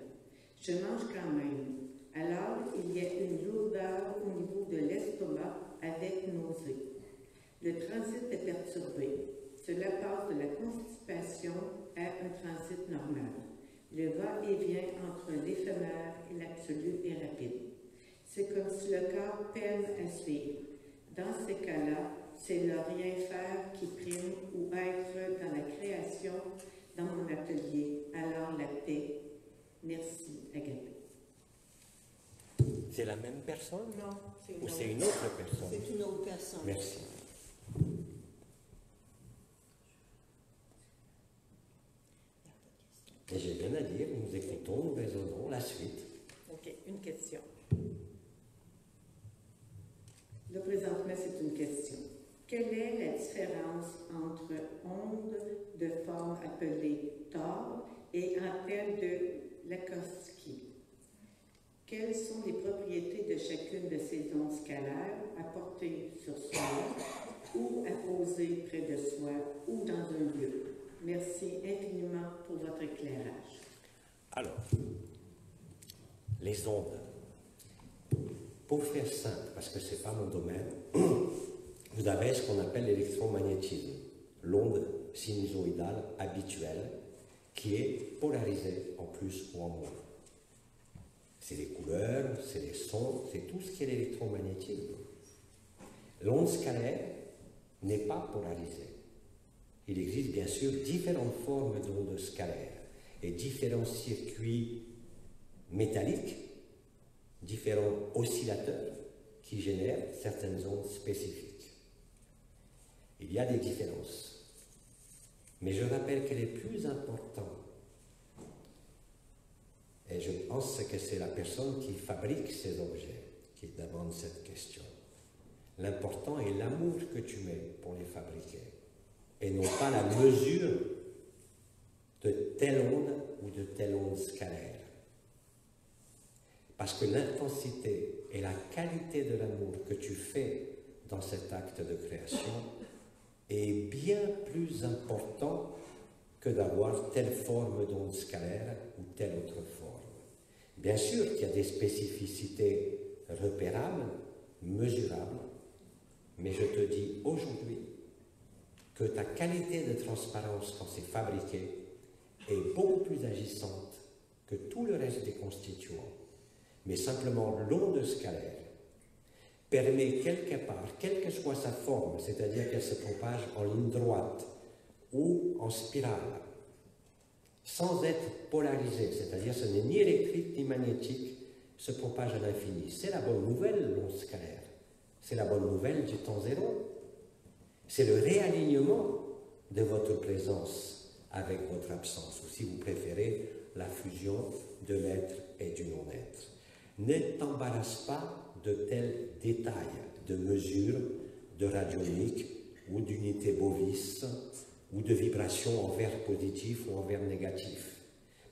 Je mange quand même. Alors, il y a une lourdeur au niveau de l'estomac avec nausée. Le transit est perturbé. Cela passe de la constipation à un transit normal. Le va-et-vient entre l'éphémère et l'absolu est rapide. C'est comme si le corps peine à suivre. Dans ces cas-là, c'est le rien faire qui prime ou être dans la création dans mon atelier. Alors la paix. Merci, Agapé. C'est la même personne? Non, Ou c'est une autre personne? C'est une autre personne. Merci. Et j'ai rien à dire, nous écoutons, nous raisonnons, la suite. OK, une question. Là, présentement, c'est une question. Quelle est la différence entre onde de forme appelée Tor et antenne de Lakowski? Quelles sont les propriétés de chacune de ces ondes scalaires à porter sur soi ou à poser près de soi ou dans un lieu? Merci infiniment pour votre éclairage. Alors, les ondes. Pour faire simple, parce que ce n'est pas mon domaine, vous avez ce qu'on appelle l'électromagnétisme, l'onde sinusoïdale habituelle qui est polarisée en plus ou en moins. C'est les couleurs, c'est les sons, c'est tout ce qui est l'électromagnétisme. L'onde scalaire n'est pas polarisée. Il existe bien sûr différentes formes d'ondes scalaires et différents circuits métalliques, différents oscillateurs qui génèrent certaines ondes spécifiques. Il y a des différences. Mais je rappelle qu'elle est plus importante. Et je pense que c'est la personne qui fabrique ces objets qui demande cette question. L'important est l'amour que tu mets pour les fabriquer, et non pas la mesure de telle onde ou de telle onde scalaire. Parce que l'intensité et la qualité de l'amour que tu fais dans cet acte de création est bien plus important que d'avoir telle forme d'onde scalaire ou telle autre forme. Bien sûr qu'il y a des spécificités repérables, mesurables, mais je te dis aujourd'hui que ta qualité de transparence quand c'est fabriqué est beaucoup plus agissante que tout le reste des constituants. Mais simplement l'onde scalaire permet quelque part, quelle que soit sa forme, c'est-à-dire qu'elle se propage en ligne droite ou en spirale, sans être polarisée, c'est-à-dire ce n'est ni électrique ni magnétique, se propage à l'infini. C'est la bonne nouvelle, l'onde scalaire. C'est la bonne nouvelle du temps zéro. C'est le réalignement de votre présence avec votre absence, ou si vous préférez, la fusion de l'être et du non-être. Ne t'embarrasse pas de tels détails, de mesures, de radionique ou d'unité bovis ou de vibrations en verre positif ou en verre négatif.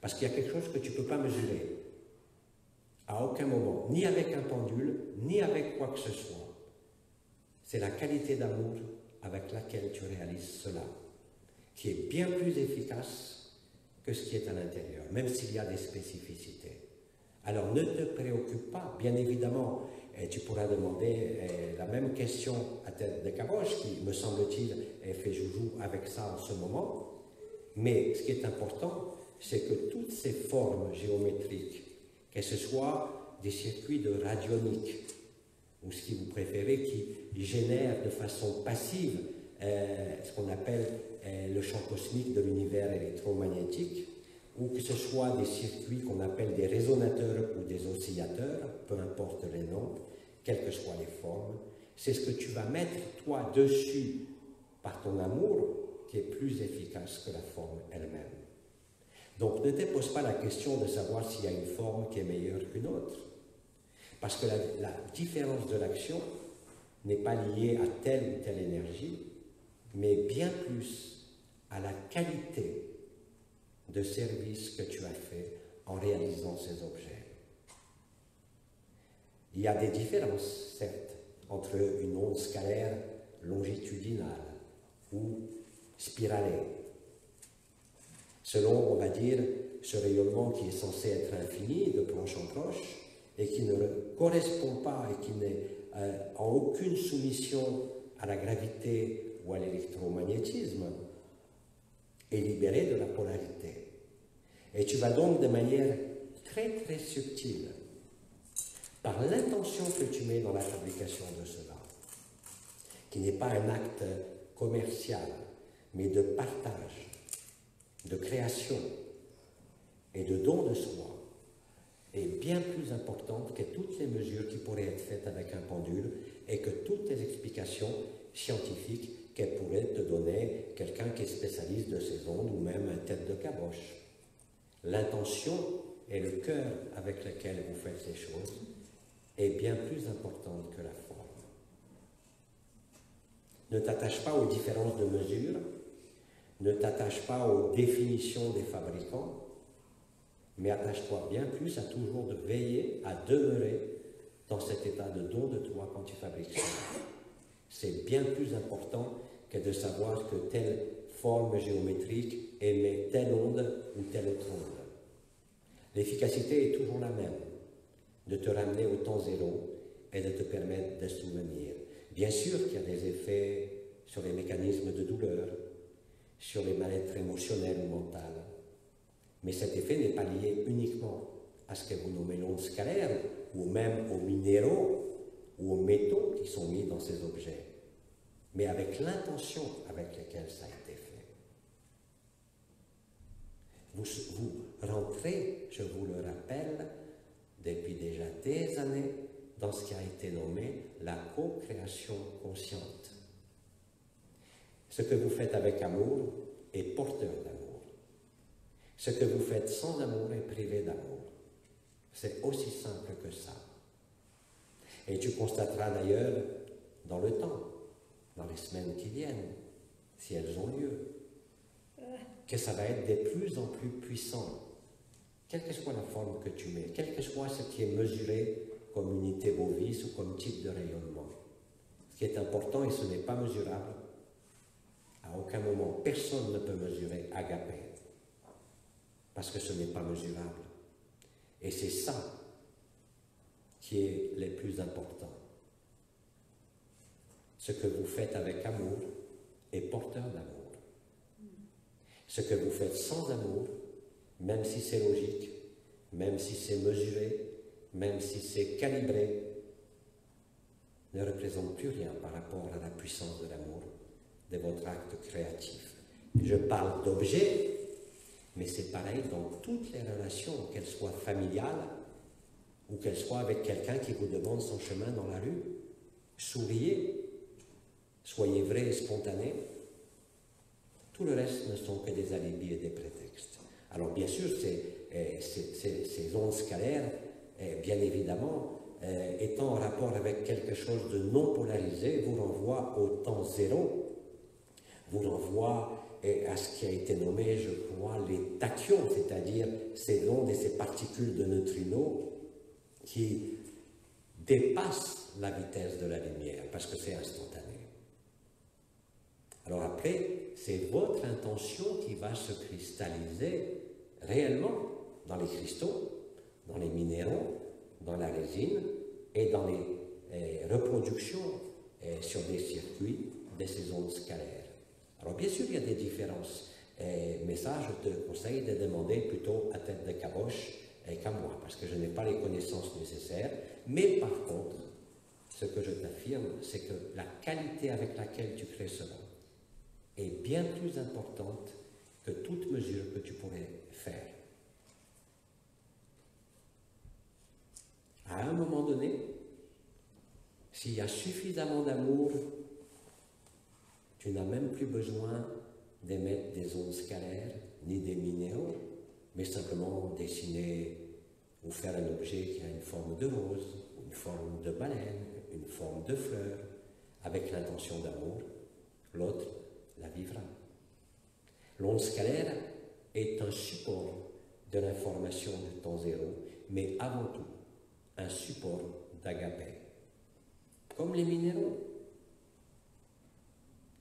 Parce qu'il y a quelque chose que tu ne peux pas mesurer. À aucun moment, ni avec un pendule, ni avec quoi que ce soit. C'est la qualité d'amour avec laquelle tu réalises cela, qui est bien plus efficace que ce qui est à l'intérieur, même s'il y a des spécificités. Alors ne te préoccupe pas, bien évidemment, et tu pourras demander la même question à Tête de Caboche, qui, me semble-t-il, fait joujou avec ça en ce moment. Mais ce qui est important, c'est que toutes ces formes géométriques, que ce soit des circuits de radionique, ou ce qui vous préférez, qui génèrent de façon passive ce qu'on appelle le champ cosmique de l'univers électromagnétique, ou que ce soit des circuits qu'on appelle des résonateurs ou des oscillateurs, peu importe les noms, quelles que soient les formes, c'est ce que tu vas mettre, toi, dessus, par ton amour, qui est plus efficace que la forme elle-même. Donc ne te pose pas la question de savoir s'il y a une forme qui est meilleure qu'une autre, parce que la différence de l'action n'est pas liée à telle ou telle énergie, mais bien plus à la qualité de service que tu as fait en réalisant ces objets. Il y a des différences, certes, entre une onde scalaire longitudinale ou spiralée. Selon, on va dire, ce rayonnement qui est censé être infini de planche en planche et qui ne correspond pas et qui n'est en aucune soumission à la gravité ou à l'électromagnétisme, est libéré de la polarité. Et tu vas donc de manière très très subtile, par l'intention que tu mets dans la fabrication de cela, qui n'est pas un acte commercial, mais de partage, de création et de don de soi, est bien plus importante que toutes les mesures qui pourraient être faites avec un pendule et que toutes les explications scientifiques qu'elle pourrait te donner quelqu'un qui est spécialiste de ces ondes ou même un tête de caboche. L'intention et le cœur avec lequel vous faites ces choses est bien plus importante que la forme. Ne t'attache pas aux différences de mesure, ne t'attache pas aux définitions des fabricants, mais attache-toi bien plus à toujours de veiller à demeurer dans cet état de don de toi quand tu fabriques ça. C'est bien plus important que de savoir que telle forme géométrique émet telle onde ou telle autre onde. L'efficacité est toujours la même, de te ramener au temps zéro et de te permettre de souvenir. Bien sûr qu'il y a des effets sur les mécanismes de douleur, sur les mal-être émotionnels ou mentales, mais cet effet n'est pas lié uniquement à ce que vous nommez l'onde scalaire, ou même aux minéraux ou aux métaux qui sont mis dans ces objets, mais avec l'intention avec laquelle ça a été fait. Vous rentrez, je vous le rappelle, depuis déjà des années, dans ce qui a été nommé la co-création consciente. Ce que vous faites avec amour est porteur d'amour. Ce que vous faites sans amour est privé d'amour. C'est aussi simple que ça. Et tu constateras d'ailleurs dans le temps, dans les semaines qui viennent, si elles ont lieu, que ça va être de plus en plus puissant, quelle que soit la forme que tu mets, quel que soit ce qui est mesuré comme unité bovis ou comme type de rayonnement. Ce qui est important, et ce n'est pas mesurable, à aucun moment, personne ne peut mesurer agapé, parce que ce n'est pas mesurable. Et c'est ça qui est le plus important. Ce que vous faites avec amour est porteur d'amour. Ce que vous faites sans amour, même si c'est logique, même si c'est mesuré, même si c'est calibré, ne représente plus rien par rapport à la puissance de l'amour de votre acte créatif. Je parle d'objets, mais c'est pareil dans toutes les relations, qu'elles soient familiales ou qu'elles soient avec quelqu'un qui vous demande son chemin dans la rue. Souriez, soyez vrai et spontané. Tout le reste ne sont que des alibis et des prétextes. Alors bien sûr, ces ondes scalaires, bien évidemment, étant en rapport avec quelque chose de non polarisé, vous renvoie au temps zéro, vous renvoie à ce qui a été nommé, je crois, les tachyons, c'est-à-dire ces ondes et ces particules de neutrinos qui dépassent la vitesse de la lumière, parce que c'est instantané. Alors après, c'est votre intention qui va se cristalliser réellement dans les cristaux, dans les minéraux, dans la résine et dans les reproductions sur des circuits de ces ondes scalaires. Alors bien sûr, il y a des différences, mais ça, je te conseille de demander plutôt à tête de caboche qu'à moi, parce que je n'ai pas les connaissances nécessaires. Mais par contre, ce que je t'affirme, c'est que la qualité avec laquelle tu crées cela est bien plus importante que toute mesure que tu pourrais faire. À un moment donné, s'il y a suffisamment d'amour, tu n'as même plus besoin d'émettre des ondes scalaires, ni des minéraux, mais simplement dessiner ou faire un objet qui a une forme de rose, une forme de baleine, une forme de fleur, avec l'intention d'amour. L'autre la vivra. L'onde scalaire est un support de l'information du temps zéro, mais avant tout, un support d'agapé. Comme les minéraux.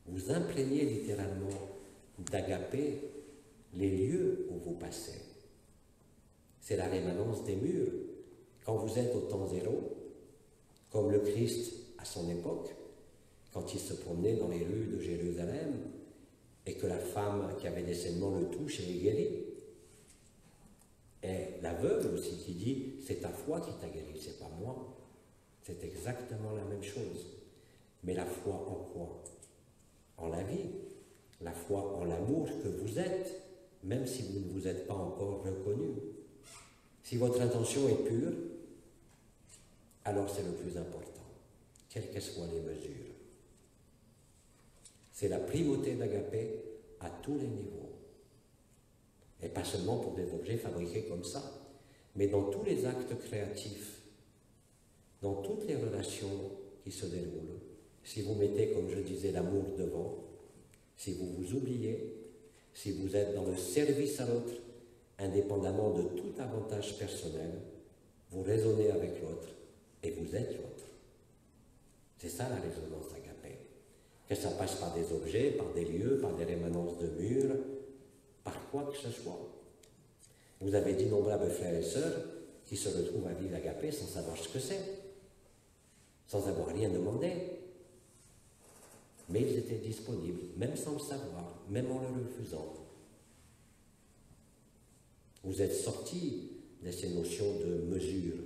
Vous imprégnez littéralement d'agapé les lieux où vous passez. C'est la rémanence des murs. Quand vous êtes au temps zéro, comme le Christ à son époque, quand il se promenait dans les rues de Jérusalem et que la femme qui avait des saignements le touche et est guérie. Et la veuve aussi qui dit « c'est ta foi qui t'a guéri, c'est pas moi ». C'est exactement la même chose. Mais la foi en quoi? En la vie. La foi en l'amour que vous êtes, même si vous ne vous êtes pas encore reconnu. Si votre intention est pure, alors c'est le plus important, quelles que soient les mesures. C'est la primauté d'agapé à tous les niveaux. Et pas seulement pour des objets fabriqués comme ça, mais dans tous les actes créatifs, dans toutes les relations qui se déroulent. Si vous mettez, comme je disais, l'amour devant, si vous vous oubliez, si vous êtes dans le service à l'autre, indépendamment de tout avantage personnel, vous raisonnez avec l'autre et vous êtes l'autre. C'est ça la résonance agapé. Que ça passe par des objets, par des lieux, par des rémanences de murs, par quoi que ce soit. Vous avez d'innombrables frères et sœurs qui se retrouvent à vivre agapé sans savoir ce que c'est, sans avoir rien demandé. Mais ils étaient disponibles, même sans le savoir, même en le refusant. Vous êtes sortis de ces notions de mesure.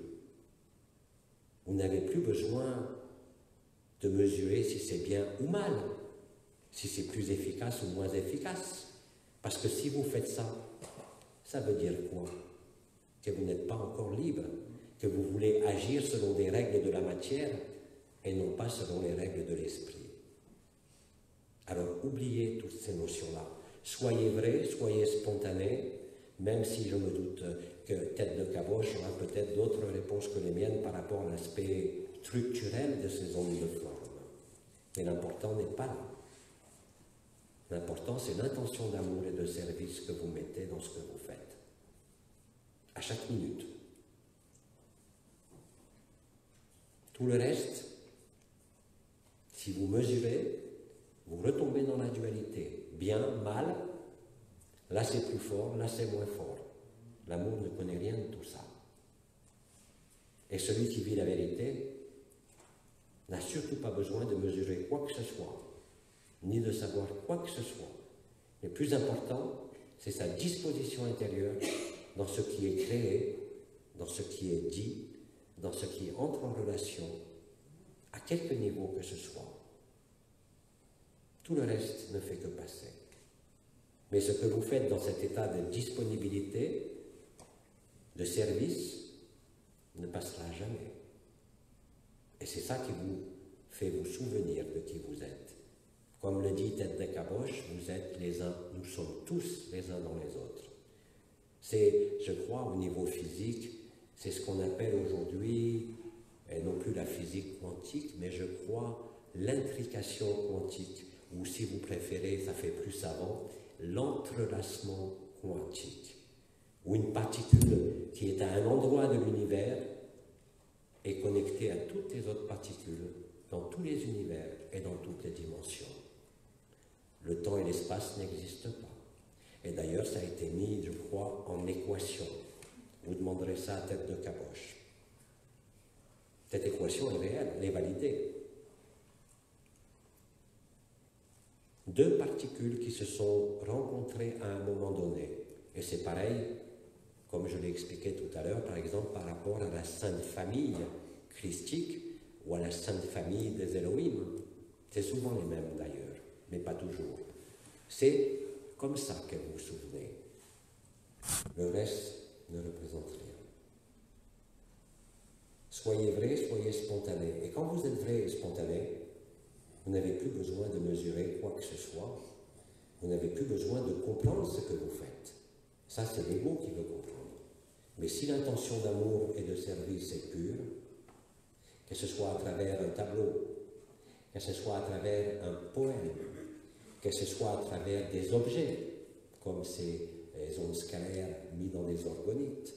Vous n'avez plus besoin de mesurer si c'est bien ou mal, si c'est plus efficace ou moins efficace. Parce que si vous faites ça, ça veut dire quoi? Que vous n'êtes pas encore libre, que vous voulez agir selon des règles de la matière et non pas selon les règles de l'esprit. Alors oubliez toutes ces notions-là. Soyez vrai, soyez spontané, même si je me doute que Tête de Caboche aura peut-être d'autres réponses que les miennes par rapport à l'aspect structurel de ces ondes de forme. Mais l'important n'est pas là. L'important, c'est l'intention d'amour et de service que vous mettez dans ce que vous faites. À chaque minute. Tout le reste, si vous mesurez, vous retombez dans la dualité. Bien, mal, là c'est plus fort, là c'est moins fort. L'amour ne connaît rien de tout ça. Et celui qui vit la vérité n'a surtout pas besoin de mesurer quoi que ce soit, ni de savoir quoi que ce soit. Le plus important, c'est sa disposition intérieure dans ce qui est créé, dans ce qui est dit, dans ce qui entre en relation, à quelque niveau que ce soit. Tout le reste ne fait que passer. Mais ce que vous faites dans cet état de disponibilité, de service, ne passera jamais. Et c'est ça qui vous fait vous souvenir de qui vous êtes. Comme le dit Tête de Caboche, vous êtes les uns, nous sommes tous les uns dans les autres. C'est, je crois, au niveau physique, c'est ce qu'on appelle aujourd'hui, et non plus la physique quantique, mais je crois l'intrication quantique, ou si vous préférez, ça fait plus savant, l'entrelacement quantique, où une particule qui est à un endroit de l'univers est connectée à toutes les autres particules, dans tous les univers et dans toutes les dimensions. Le temps et l'espace n'existent pas. Et d'ailleurs, ça a été mis, je crois, en équation. Vous demanderez ça à Tête de Caboche. Cette équation est réelle, elle est validée. Deux particules qui se sont rencontrées à un moment donné. Et c'est pareil, comme je l'ai expliqué tout à l'heure, par exemple, par rapport à la Sainte Famille christique ou à la Sainte Famille des Elohim. C'est souvent les mêmes d'ailleurs, mais pas toujours. C'est comme ça que vous vous souvenez. Le reste ne représente rien. Soyez vrai, soyez spontané. Et quand vous êtes vrai et spontané, vous n'avez plus besoin de mesurer quoi que ce soit. Vous n'avez plus besoin de comprendre ce que vous faites. Ça, c'est l'ego qui veut comprendre. Mais si l'intention d'amour et de service est pure, que ce soit à travers un tableau, que ce soit à travers un poème, que ce soit à travers des objets, comme ces ondes scalaires mis dans des orgonites,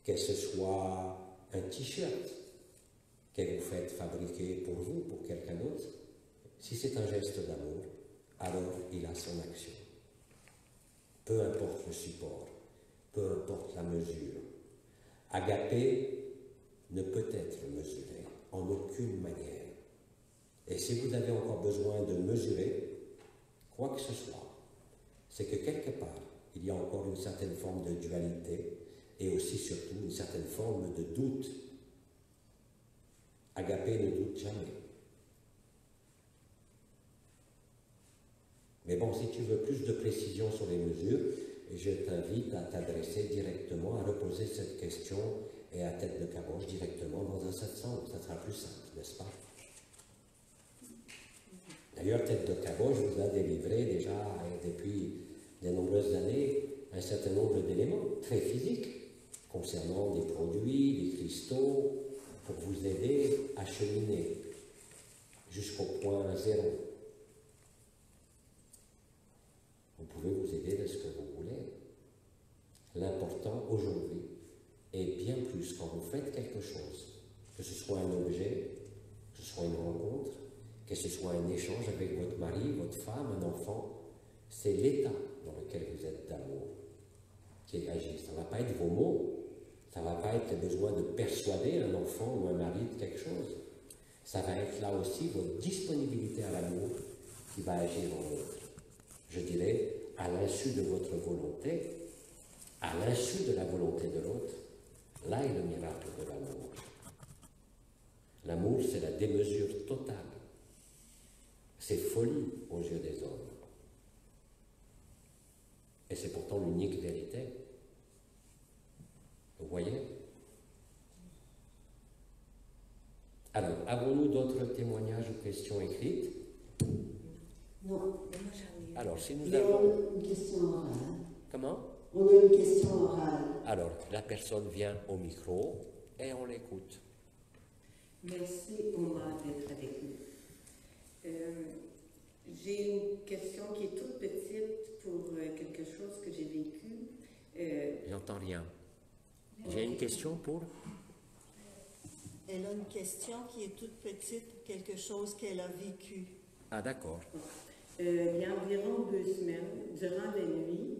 que ce soit un t-shirt que vous faites fabriquer pour vous, pour quelqu'un d'autre, si c'est un geste d'amour, alors il a son action. Peu importe le support, peu importe la mesure. Agapé ne peut être mesuré en aucune manière. Et si vous avez encore besoin de mesurer quoi que ce soit, c'est que quelque part, il y a encore une certaine forme de dualité et aussi surtout une certaine forme de doute. Agapé ne doute jamais. Mais bon, si tu veux plus de précision sur les mesures, je t'invite à t'adresser directement, à reposer cette question et à Tête de Caboche directement dans un satsang. Ça sera plus simple, n'est-ce pas? D'ailleurs, Tête de Caboche vous a délivré déjà, depuis de nombreuses années, un certain nombre d'éléments très physiques concernant des produits, des cristaux, pour vous aider à cheminer jusqu'au point zéro. Vous pouvez vous aider de ce que vous voulez. L'important aujourd'hui est bien plus quand vous faites quelque chose, que ce soit un objet, que ce soit une rencontre, que ce soit un échange avec votre mari, votre femme, un enfant, c'est l'état dans lequel vous êtes d'amour qui agit. Ça ne va pas être vos mots, ça ne va pas être le besoin de persuader un enfant ou un mari de quelque chose. Ça va être là aussi votre disponibilité à l'amour qui va agir en l'autre. Je dirais, à l'insu de votre volonté, à l'insu de la volonté de l'autre, là est le miracle de l'amour. L'amour, c'est la démesure totale. C'est folie aux yeux des hommes. Et c'est pourtant l'unique vérité. Vous voyez? Alors, avons-nous d'autres témoignages ou questions écrites? Non. Alors, si nous Et avons... on a une question orale. Comment? On a une question orale. Alors, la personne vient au micro et on l'écoute. Merci, Omar, d'être avec nous. J'ai une question qui est toute petite pour quelque chose que j'ai vécu. J'entends rien. J'ai une question pour... Elle a une question qui est toute petite pour quelque chose qu'elle a vécu. Ah, d'accord. Il y a environ 2 semaines, durant la nuit,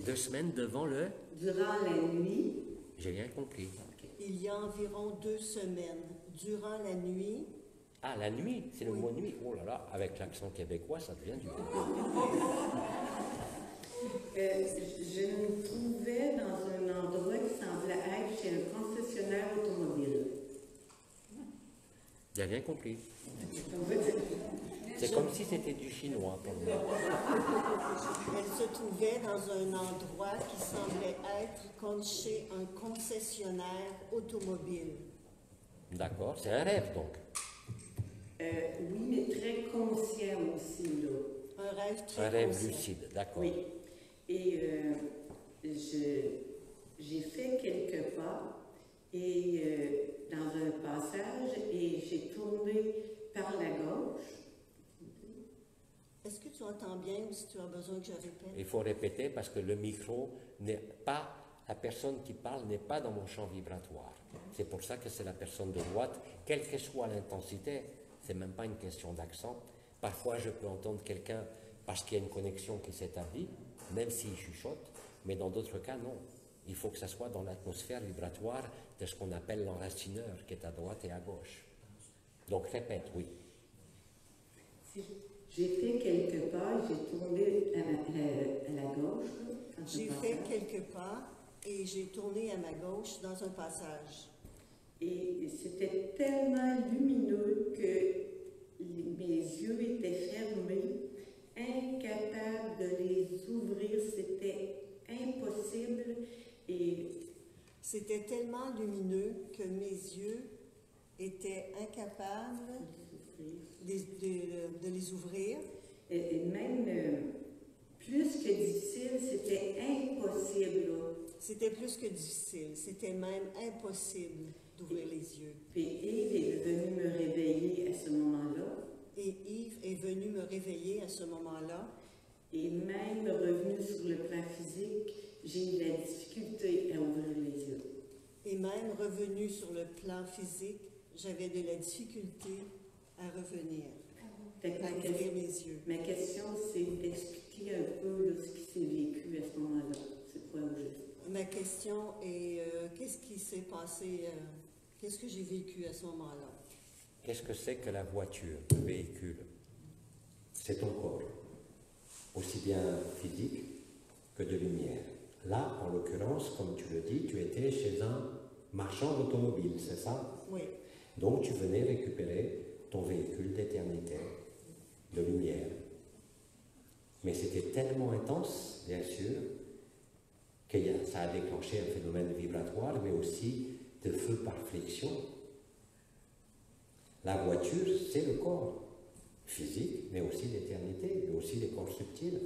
2 semaines devant le... durant la nuit, J'ai rien compris. Il y a environ 2 semaines, durant la nuit, Ah, la nuit, c'est le Oui. mot nuit. Oh là là, avec l'accent québécois, ça devient dur. je me trouvais dans un endroit qui semblait être chez un concessionnaire automobile. J'ai rien compris. On va dire- C'est comme si c'était du chinois pour moi. elle se trouvait dans un endroit qui semblait être comme chez un concessionnaire automobile. D'accord, c'est un rêve donc. oui, mais très conscient aussi, là. Un rêve très Un rêve conscient. lucide, d'accord. Oui. Et j'ai fait quelques pas et dans un passage et j'ai tourné par la gauche. Est-ce que tu entends bien ou si tu as besoin que je répète? Il faut répéter parce que le micro n'est pas, la personne qui parle n'est pas dans mon champ vibratoire. C'est pour ça que c'est la personne de droite, quelle que soit l'intensité, c'est même pas une question d'accent. Parfois, je peux entendre quelqu'un parce qu'il y a une connexion qui s'établit, même s'il chuchote, mais dans d'autres cas, non. Il faut que ça soit dans l'atmosphère vibratoire de ce qu'on appelle l'enracineur, qui est à droite et à gauche. Donc, répète, oui. J'ai fait quelques pas, j'ai tourné à la gauche. là, quand je J'ai passais. fait quelques pas et j'ai tourné à ma gauche dans un passage. Et c'était tellement lumineux que mes yeux étaient fermés, incapable de les ouvrir, c'était impossible. Et C'était tellement lumineux que mes yeux étaient incapables de les ouvrir. et même plus que difficile, c'était impossible. Là. C'était plus que difficile, c'était même impossible d'ouvrir les yeux. Puis Yves est venu me réveiller à ce moment-là. Et Yves est venu me réveiller à ce moment-là. Et même revenu sur le plan physique, j'ai eu de la difficulté à ouvrir les yeux. Et même revenu sur le plan physique, j'avais de la difficulté à revenir, Fait que à ouvrir mes yeux. ma question, c'est d'expliquer un peu là, ce qui s'est vécu à ce moment-là. C'est quoi au juste? Ma question est, qu'est-ce qui s'est passé, qu'est-ce que j'ai vécu à ce moment-là? Qu'est-ce que c'est que la voiture, le véhicule? C'est ton corps, aussi bien physique que de lumière. Là, en l'occurrence, comme tu le dis, tu étais chez un marchand d'automobile, c'est ça? Oui, Donc tu venais récupérer ton véhicule d'éternité, de lumière. Mais c'était tellement intense, bien sûr, que ça a déclenché un phénomène vibratoire, mais aussi de feu par flexion. La voiture, c'est le corps physique, mais aussi l'éternité, mais aussi les corps subtils.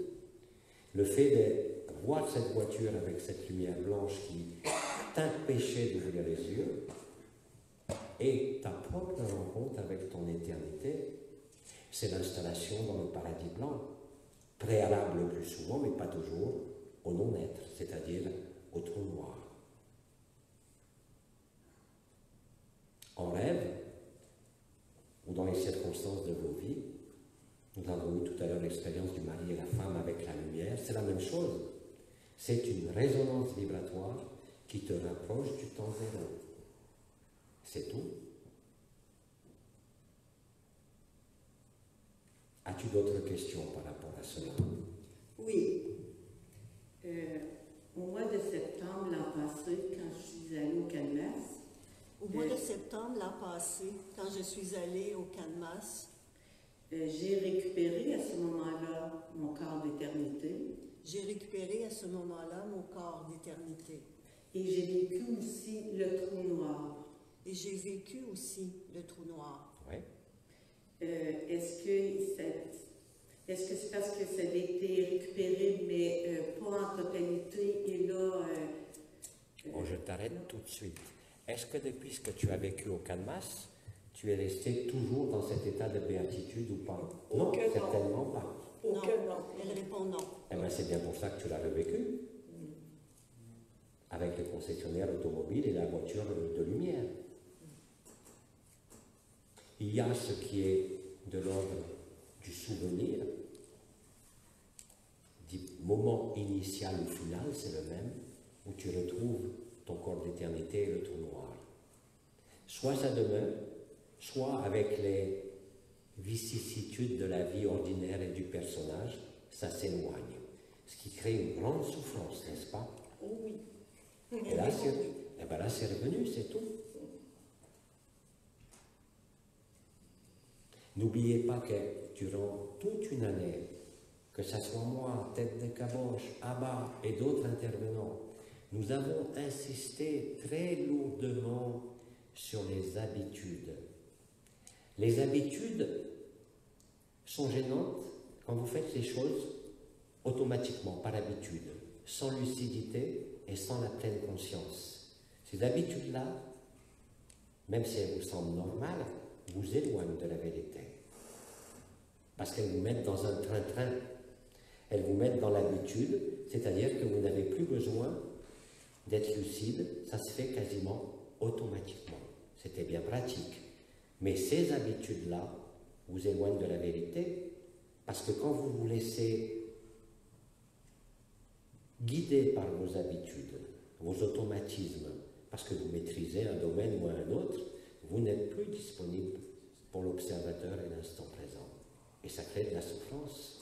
Le fait de voir cette voiture avec cette lumière blanche qui t'empêchait d'ouvrir les yeux et ta propre rencontre avec ton éternité, c'est l'installation dans le paradis blanc, préalable le plus souvent, mais pas toujours, au non-être, c'est-à-dire au trou noir. En rêve, ou dans les circonstances de vos vies, nous avons eu tout à l'heure l'expérience du mari et la femme avec la lumière, c'est la même chose. C'est une résonance vibratoire qui te rapproche du temps zéro. C'est tout. As-tu d'autres questions par rapport à cela? Oui. Au mois de septembre l'an passé, quand je suis allée au Canmas, au mois de septembre l'an passé, quand je suis allée au Canmas, j'ai récupéré à ce moment-là mon corps d'éternité. j'ai récupéré à ce moment-là mon corps d'éternité. Et j'ai vécu aussi le trou noir. Et j'ai vécu aussi le trou noir. Oui. Est-ce que Est-ce que c'est parce que ça avait été récupéré, mais pas en totalité, et là... Bon, je t'arrête tout de suite. Est-ce que depuis que tu as vécu au Canmas, tu es resté toujours dans cet état de béatitude ou pas? Non, certainement pas. Non, elle répond non. Eh bien, c'est bien pour ça que tu l'as revécu. Avec le concessionnaire automobile et la voiture de lumière. Il y a ce qui est de l'ordre du souvenir, du moment initial ou final, c'est le même, où tu retrouves ton corps d'éternité et le trou noir. Soit ça demeure, soit avec les vicissitudes de la vie ordinaire et du personnage, ça s'éloigne. Ce qui crée une grande souffrance, n'est-ce pas? Oh oui. Et là, c'est revenu, c'est tout. N'oubliez pas que durant toute une année, que ce soit moi, Tête de Caboche, Abba et d'autres intervenants, nous avons insisté très lourdement sur les habitudes. Les habitudes sont gênantes quand vous faites les choses automatiquement, par habitude, sans lucidité et sans la pleine conscience. Ces habitudes-là, même si elles vous semblent normales, vous éloignent de la vérité. Parce qu'elles vous mettent dans un train-train. Elles vous mettent dans l'habitude, c'est-à-dire que vous n'avez plus besoin d'être lucide, ça se fait quasiment automatiquement. C'était bien pratique. Mais ces habitudes-là vous éloignent de la vérité, parce que quand vous vous laissez guidé par vos habitudes, vos automatismes, parce que vous maîtrisez un domaine ou un autre, vous n'êtes plus disponible pour l'observateur et l'instant présent. Et ça crée de la souffrance.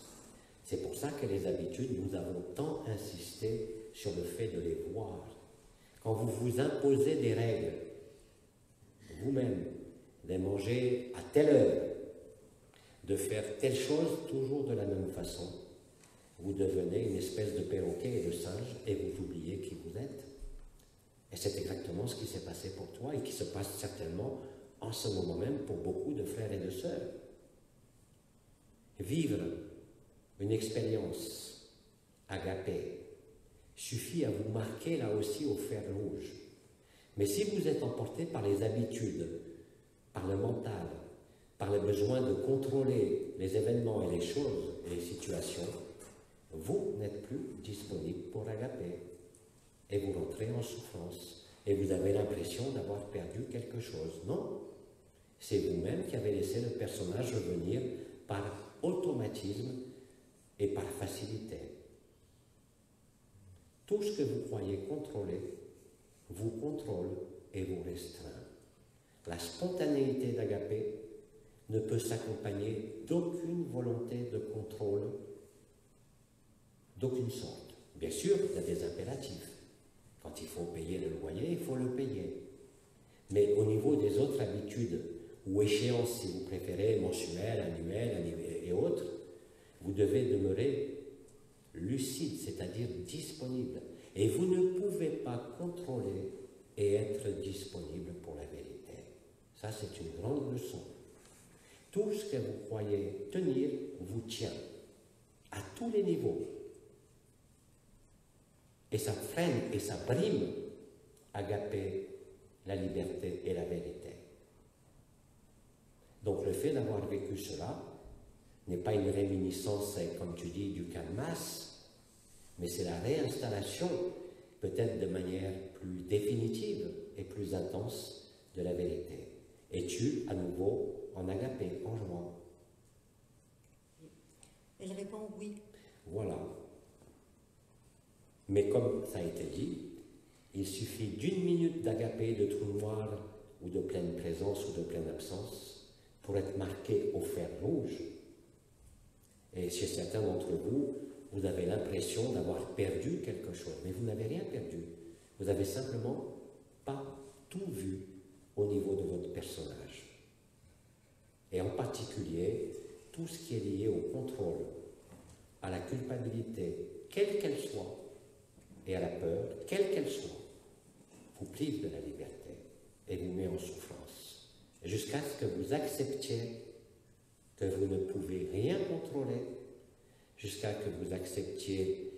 C'est pour ça que les habitudes, nous avons tant insisté sur le fait de les voir. Quand vous vous imposez des règles, vous-même, de manger à telle heure, de faire telle chose toujours de la même façon, vous devenez une espèce de perroquet et de singe et vous oubliez qui vous êtes. Et c'est exactement ce qui s'est passé pour toi et qui se passe certainement en ce moment même pour beaucoup de frères et de sœurs. Vivre une expérience agapée suffit à vous marquer là aussi au fer rouge. Mais si vous êtes emporté par les habitudes, par le mental, par le besoin de contrôler les événements et les choses et les situations, vous n'êtes plus disponible pour agapé. Et vous rentrez en souffrance. Et vous avez l'impression d'avoir perdu quelque chose. Non, c'est vous-même qui avez laissé le personnage revenir par automatisme et par facilité. Tout ce que vous croyez contrôler vous contrôle et vous restreint. La spontanéité d'agapé ne peut s'accompagner d'aucune volonté de contrôle, d'aucune sorte. Bien sûr, il y a des impératifs. Quand il faut payer le loyer, il faut le payer. Mais au niveau des autres habitudes, ou échéances, si vous préférez, mensuelles, annuelles et autres, vous devez demeurer lucide, c'est-à-dire disponible. Et vous ne pouvez pas contrôler et être disponible pour la vérité. Ça, c'est une grande leçon. Tout ce que vous croyez tenir vous tient, à tous les niveaux. Et ça freine et ça brime agapé, la liberté et la vérité. Donc le fait d'avoir vécu cela n'est pas une réminiscence, comme tu dis, du Canmas, mais c'est la réinstallation, peut-être de manière plus définitive et plus intense, de la vérité. Es-tu à nouveau en agapé, en joie? Elle répond oui. Voilà. Mais comme ça a été dit, il suffit d'une minute d'agapé, de trou noir, ou de pleine présence, ou de pleine absence, pour être marqué au fer rouge. Et chez certains d'entre vous, vous avez l'impression d'avoir perdu quelque chose, mais vous n'avez rien perdu. Vous n'avez simplement pas tout vu au niveau de votre personnage. Et en particulier, tout ce qui est lié au contrôle, à la culpabilité, quelle qu'elle soit, et à la peur, quelle qu'elle soit, vous prive de la liberté et vous met en souffrance. Jusqu'à ce que vous acceptiez que vous ne pouvez rien contrôler jusqu'à que vous acceptiez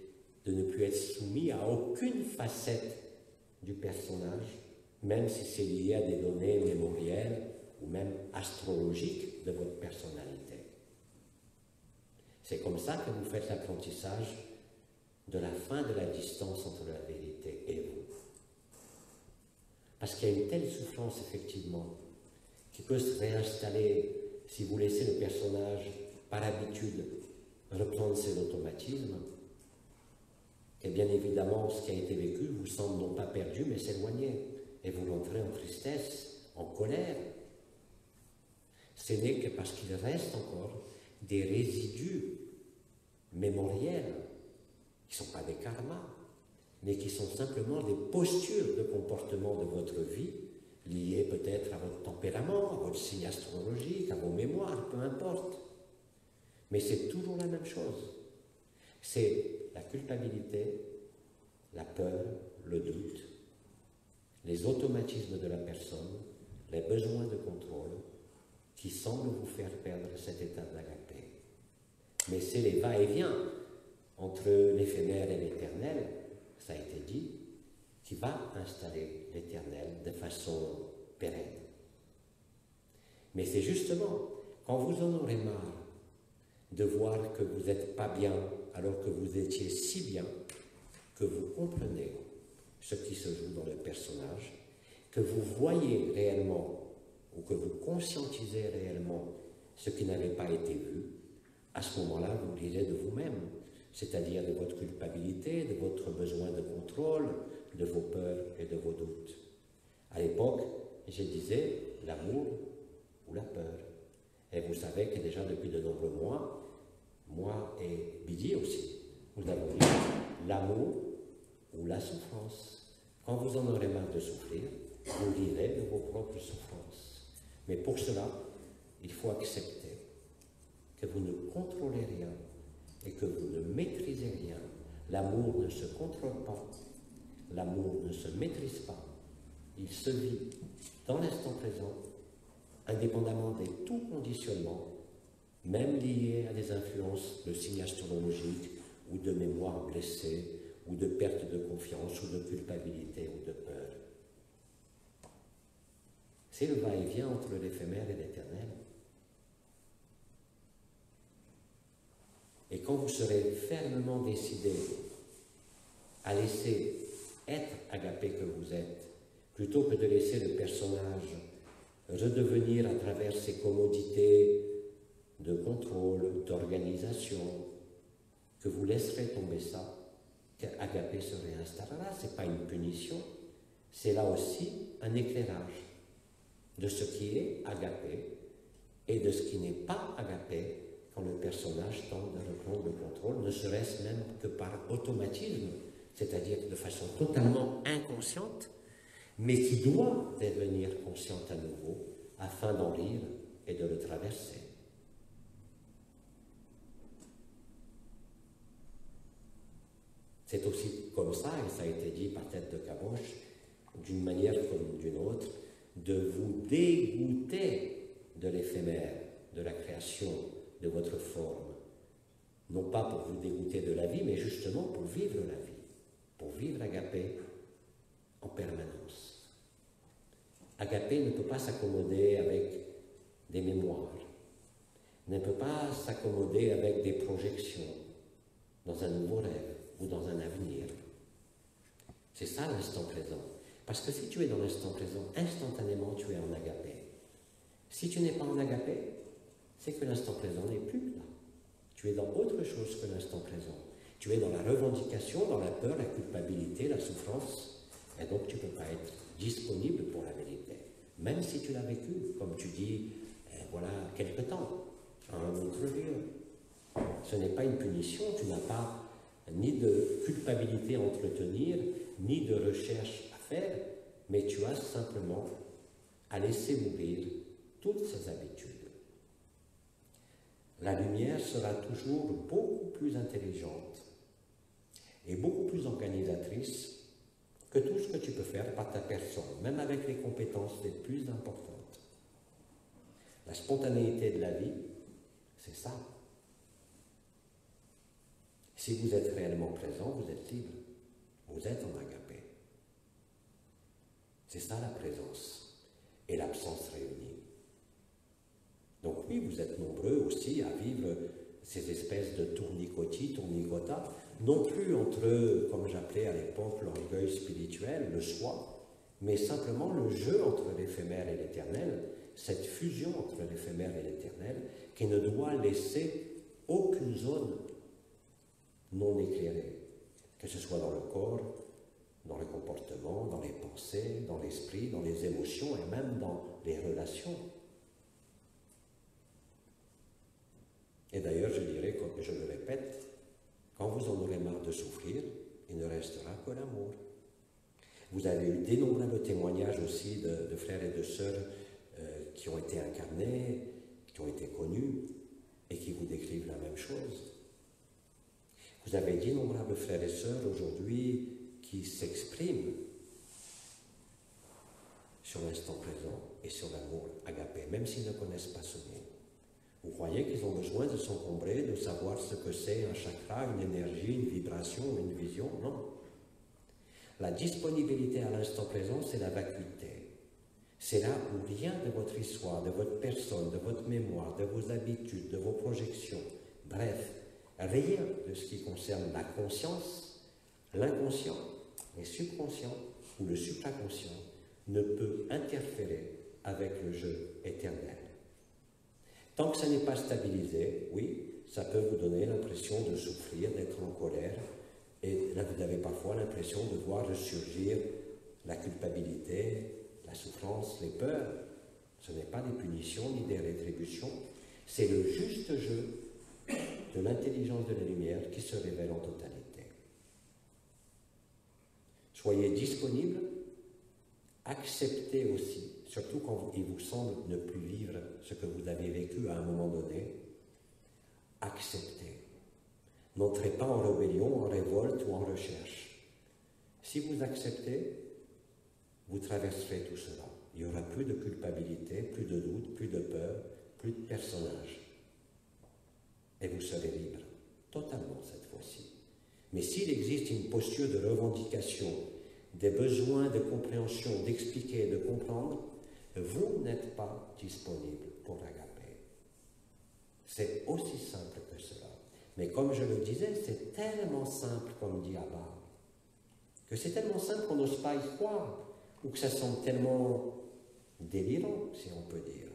de ne plus être soumis à aucune facette du personnage, même si c'est lié à des données mémorielles ou même astrologiques de votre personnalité. C'est comme ça que vous faites l'apprentissage de la fin de la distance entre la vérité et vous. Parce qu'il y a une telle souffrance, effectivement, qui peut se réinstaller si vous laissez le personnage, par habitude, reprendre ses automatismes, que bien évidemment, ce qui a été vécu vous semble non pas perdu, mais s'éloigner, et vous rentrez en tristesse, en colère. Ce n'est que parce qu'il reste encore des résidus mémoriels, qui ne sont pas des karmas, mais qui sont simplement des postures de comportement de votre vie, liées peut-être à votre tempérament, à votre signe astrologique, à vos mémoires, peu importe. Mais c'est toujours la même chose. C'est la culpabilité, la peur, le doute, les automatismes de la personne, les besoins de contrôle qui semblent vous faire perdre cet état d'agapé. Mais c'est les va-et-vient entre l'éphémère et l'éternel, ça a été dit, qui va installer l'éternel de façon pérenne. Mais c'est justement quand vous en aurez marre de voir que vous n'êtes pas bien alors que vous étiez si bien, que vous comprenez ce qui se joue dans le personnage, que vous voyez réellement ou que vous conscientisez réellement ce qui n'avait pas été vu, à ce moment-là, vous lirez de vous-même, c'est-à-dire de votre culpabilité, de votre besoin de contrôle, de vos peurs et de vos doutes. À l'époque, je disais l'amour ou la peur. Et vous savez que déjà depuis de nombreux mois, moi et Bidi aussi, nous avons dit l'amour ou la souffrance. Quand vous en aurez marre de souffrir, vous lirez de vos propres souffrances. Mais pour cela, il faut accepter que vous ne contrôlez rien et que vous ne maîtrisez rien. L'amour ne se contrôle pas, l'amour ne se maîtrise pas. Il se vit dans l'instant présent, indépendamment des tout conditionnements, même liés à des influences de signes astrologiques ou de mémoire blessée, ou de perte de confiance, ou de culpabilité, ou de peur. C'est le va-et-vient entre l'éphémère et l'éternel. Et quand vous serez fermement décidé à laisser être agapé que vous êtes, plutôt que de laisser le personnage redevenir à travers ses commodités de contrôle, d'organisation, que vous laisserez tomber ça, qu'agapé se réinstallera. Ce n'est pas une punition, c'est là aussi un éclairage de ce qui est agapé et de ce qui n'est pas agapé quand le personnage tente de reprendre le contrôle, ne serait-ce même que par automatisme, c'est-à-dire de façon totalement inconsciente, mais qui doit devenir consciente à nouveau afin d'en rire et de le traverser. C'est aussi comme ça, et ça a été dit par Tête de Caboche, d'une manière comme d'une autre, de vous dégoûter de l'éphémère, de la création, de votre forme. Non pas pour vous dégoûter de la vie, mais justement pour vivre la vie, pour vivre agapé en permanence. Agapé ne peut pas s'accommoder avec des mémoires, ne peut pas s'accommoder avec des projections dans un nouveau rêve ou dans un avenir. C'est ça l'instant présent. Parce que si tu es dans l'instant présent, instantanément tu es en agapé. Si tu n'es pas en agapé, c'est que l'instant présent n'est plus là. Tu es dans autre chose que l'instant présent. Tu es dans la revendication, dans la peur, la culpabilité, la souffrance, et donc tu ne peux pas être disponible pour la vérité. Même si tu l'as vécu, comme tu dis, voilà, quelque temps, à un autre lieu. Ce n'est pas une punition, tu n'as pas ni de culpabilité à entretenir, ni de recherche à faire, mais tu as simplement à laisser mourir toutes ces habitudes. La lumière sera toujours beaucoup plus intelligente et beaucoup plus organisatrice que tout ce que tu peux faire par ta personne, même avec les compétences les plus importantes. La spontanéité de la vie, c'est ça. Si vous êtes réellement présent, vous êtes libre. Vous êtes en agapé. C'est ça la présence et l'absence réunie. Donc oui, vous êtes nombreux aussi à vivre ces espèces de tournicota, non plus entre, comme j'appelais à l'époque, l'orgueil spirituel, le soi, mais simplement le jeu entre l'éphémère et l'éternel, cette fusion entre l'éphémère et l'éternel, qui ne doit laisser aucune zone non éclairée, que ce soit dans le corps, dans le comportement, dans les pensées, dans l'esprit, dans les émotions et même dans les relations. Et d'ailleurs, je dirais, comme je le répète, quand vous en aurez marre de souffrir, il ne restera que l'amour. Vous avez eu d'innombrables témoignages aussi de frères et de sœurs qui ont été incarnés, qui ont été connus et qui vous décrivent la même chose. Vous avez d'innombrables frères et sœurs aujourd'hui qui s'expriment sur l'instant présent et sur l'amour agapé, même s'ils ne connaissent pas ce mot. Vous croyez qu'ils ont besoin de s'encombrer, de savoir ce que c'est un chakra, une énergie, une vibration, une vision? Non. La disponibilité à l'instant présent, c'est la vacuité. C'est là où rien de votre histoire, de votre personne, de votre mémoire, de vos habitudes, de vos projections, bref, rien de ce qui concerne la conscience, l'inconscient, les subconscients ou le supraconscient ne peut interférer avec le jeu éternel. Tant que ça n'est pas stabilisé, oui, ça peut vous donner l'impression de souffrir, d'être en colère, et là vous avez parfois l'impression de voir ressurgir la culpabilité, la souffrance, les peurs. Ce n'est pas des punitions ni des rétributions, c'est le juste jeu de l'intelligence de la lumière qui se révèle en totalité. Soyez disponibles, acceptez aussi, surtout quand il vous semble ne plus vivre ce que vous avez vécu à un moment donné, acceptez. N'entrez pas en rébellion, en révolte ou en recherche. Si vous acceptez, vous traverserez tout cela. Il n'y aura plus de culpabilité, plus de doute, plus de peur, plus de personnages. Et vous serez libre, totalement cette fois-ci. Mais s'il existe une posture de revendication, des besoins de compréhension, d'expliquer, de comprendre, vous n'êtes pas disponible pour agapé. C'est aussi simple que cela. Mais comme je le disais, c'est tellement simple, comme dit Abba, que c'est tellement simple qu'on n'ose pas y croire, ou que ça semble tellement délirant, si on peut dire.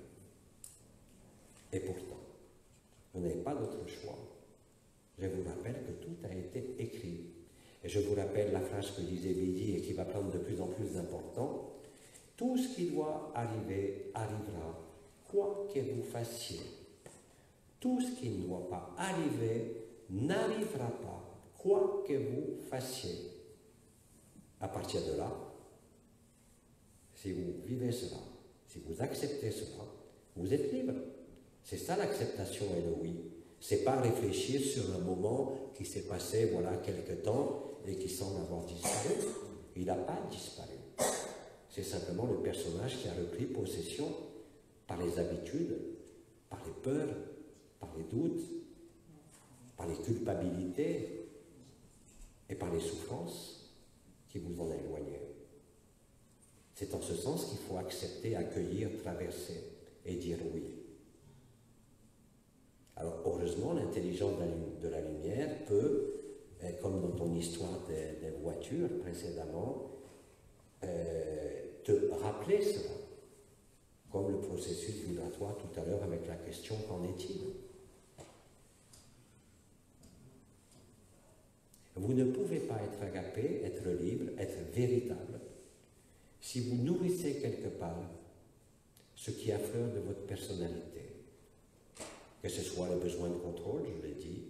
Et pourtant, vous n'avez pas d'autre choix. Je vous rappelle que tout a été écrit. Et je vous rappelle la phrase que disait Bidi et qui va prendre de plus en plus d'importance. Tout ce qui doit arriver, arrivera, quoi que vous fassiez. Tout ce qui ne doit pas arriver, n'arrivera pas, quoi que vous fassiez. À partir de là, si vous vivez cela, si vous acceptez cela, vous êtes libre. C'est ça l'acceptation et le oui. C'est pas réfléchir sur un moment qui s'est passé, voilà, quelque temps et qui semble avoir disparu. Il n'a pas disparu. C'est simplement le personnage qui a repris possession par les habitudes, par les peurs, par les doutes, par les culpabilités et par les souffrances qui vous en éloignent. C'est en ce sens qu'il faut accepter, accueillir, traverser et dire oui. Alors, heureusement, l'intelligence de la lumière peut, comme dans ton histoire des voitures précédemment, te rappeler cela, comme le processus vibratoire tout à l'heure avec la question « qu'en est-il » ? Vous ne pouvez pas être agapé, être libre, être véritable, si vous nourrissez quelque part ce qui affleure de votre personnalité. Que ce soit le besoin de contrôle, je l'ai dit,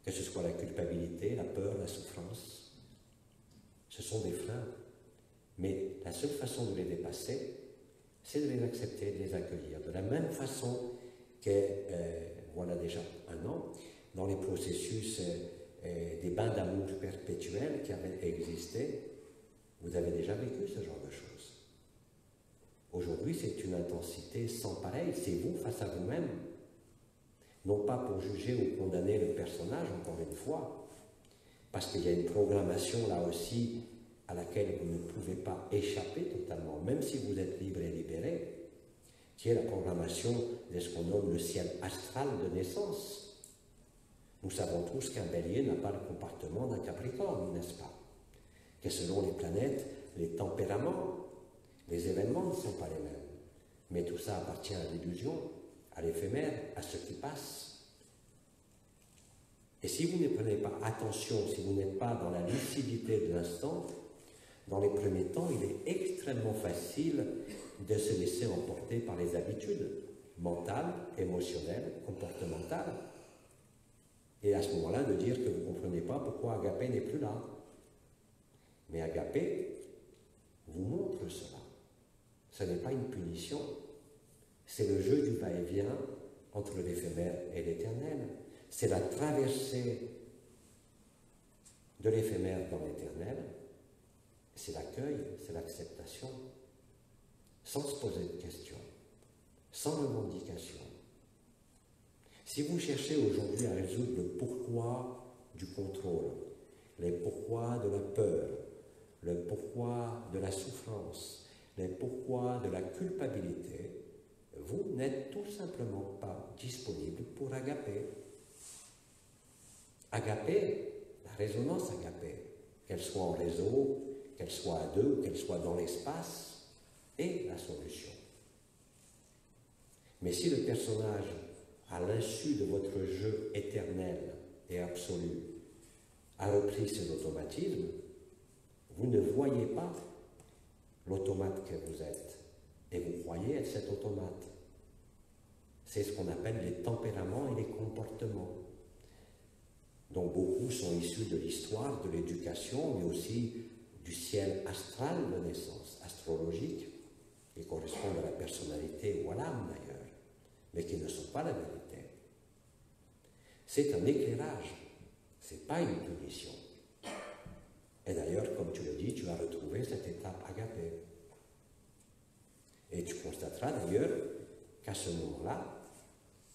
que ce soit la culpabilité, la peur, la souffrance. Ce sont des freins. Mais la seule façon de les dépasser, c'est de les accepter, de les accueillir. De la même façon que, voilà déjà un an, dans les processus des bains d'amour perpétuels qui avaient existé, vous avez déjà vécu ce genre de choses. Aujourd'hui, c'est une intensité sans pareil. C'est vous face à vous-même. Non pas pour juger ou condamner le personnage, encore une fois, parce qu'il y a une programmation là aussi à laquelle vous ne pouvez pas échapper totalement, même si vous êtes libre et libéré, qui est la programmation de ce qu'on nomme le ciel astral de naissance. Nous savons tous qu'un bélier n'a pas le comportement d'un capricorne, n'est-ce pas? Que selon les planètes, les tempéraments, les événements ne sont pas les mêmes. Mais tout ça appartient à l'illusion, à l'éphémère, à ce qui passe. Et si vous ne prenez pas attention, si vous n'êtes pas dans la lucidité de l'instant, dans les premiers temps, il est extrêmement facile de se laisser emporter par les habitudes mentales, émotionnelles, comportementales. Et à ce moment-là, de dire que vous ne comprenez pas pourquoi Agapé n'est plus là. Mais Agapé vous montre cela. Ce n'est pas une punition. C'est le jeu du va-et-vient entre l'éphémère et l'éternel. C'est la traversée de l'éphémère dans l'éternel. C'est l'accueil, c'est l'acceptation, sans se poser de questions, sans revendication. Si vous cherchez aujourd'hui à résoudre le pourquoi du contrôle, les pourquoi de la peur, le pourquoi de la souffrance, les pourquoi de la culpabilité, vous n'êtes tout simplement pas disponible pour Agapé. Agapé, la résonance Agapé, qu'elle soit en réseau, qu'elle soit à deux, qu'elle soit dans l'espace, est la solution. Mais si le personnage, à l'insu de votre jeu éternel et absolu, a repris ses automatismes, vous ne voyez pas l'automate que vous êtes, et vous croyez être cet automate. C'est ce qu'on appelle les tempéraments et les comportements, dont beaucoup sont issus de l'histoire, de l'éducation, mais aussi du ciel astral de naissance, astrologique, qui correspondent à la personnalité ou à l'âme d'ailleurs, mais qui ne sont pas la vérité. C'est un éclairage, ce n'est pas une punition. Et d'ailleurs, comme tu le dis, tu as retrouvé cette étape Agapé. Et tu constateras d'ailleurs qu'à ce moment-là,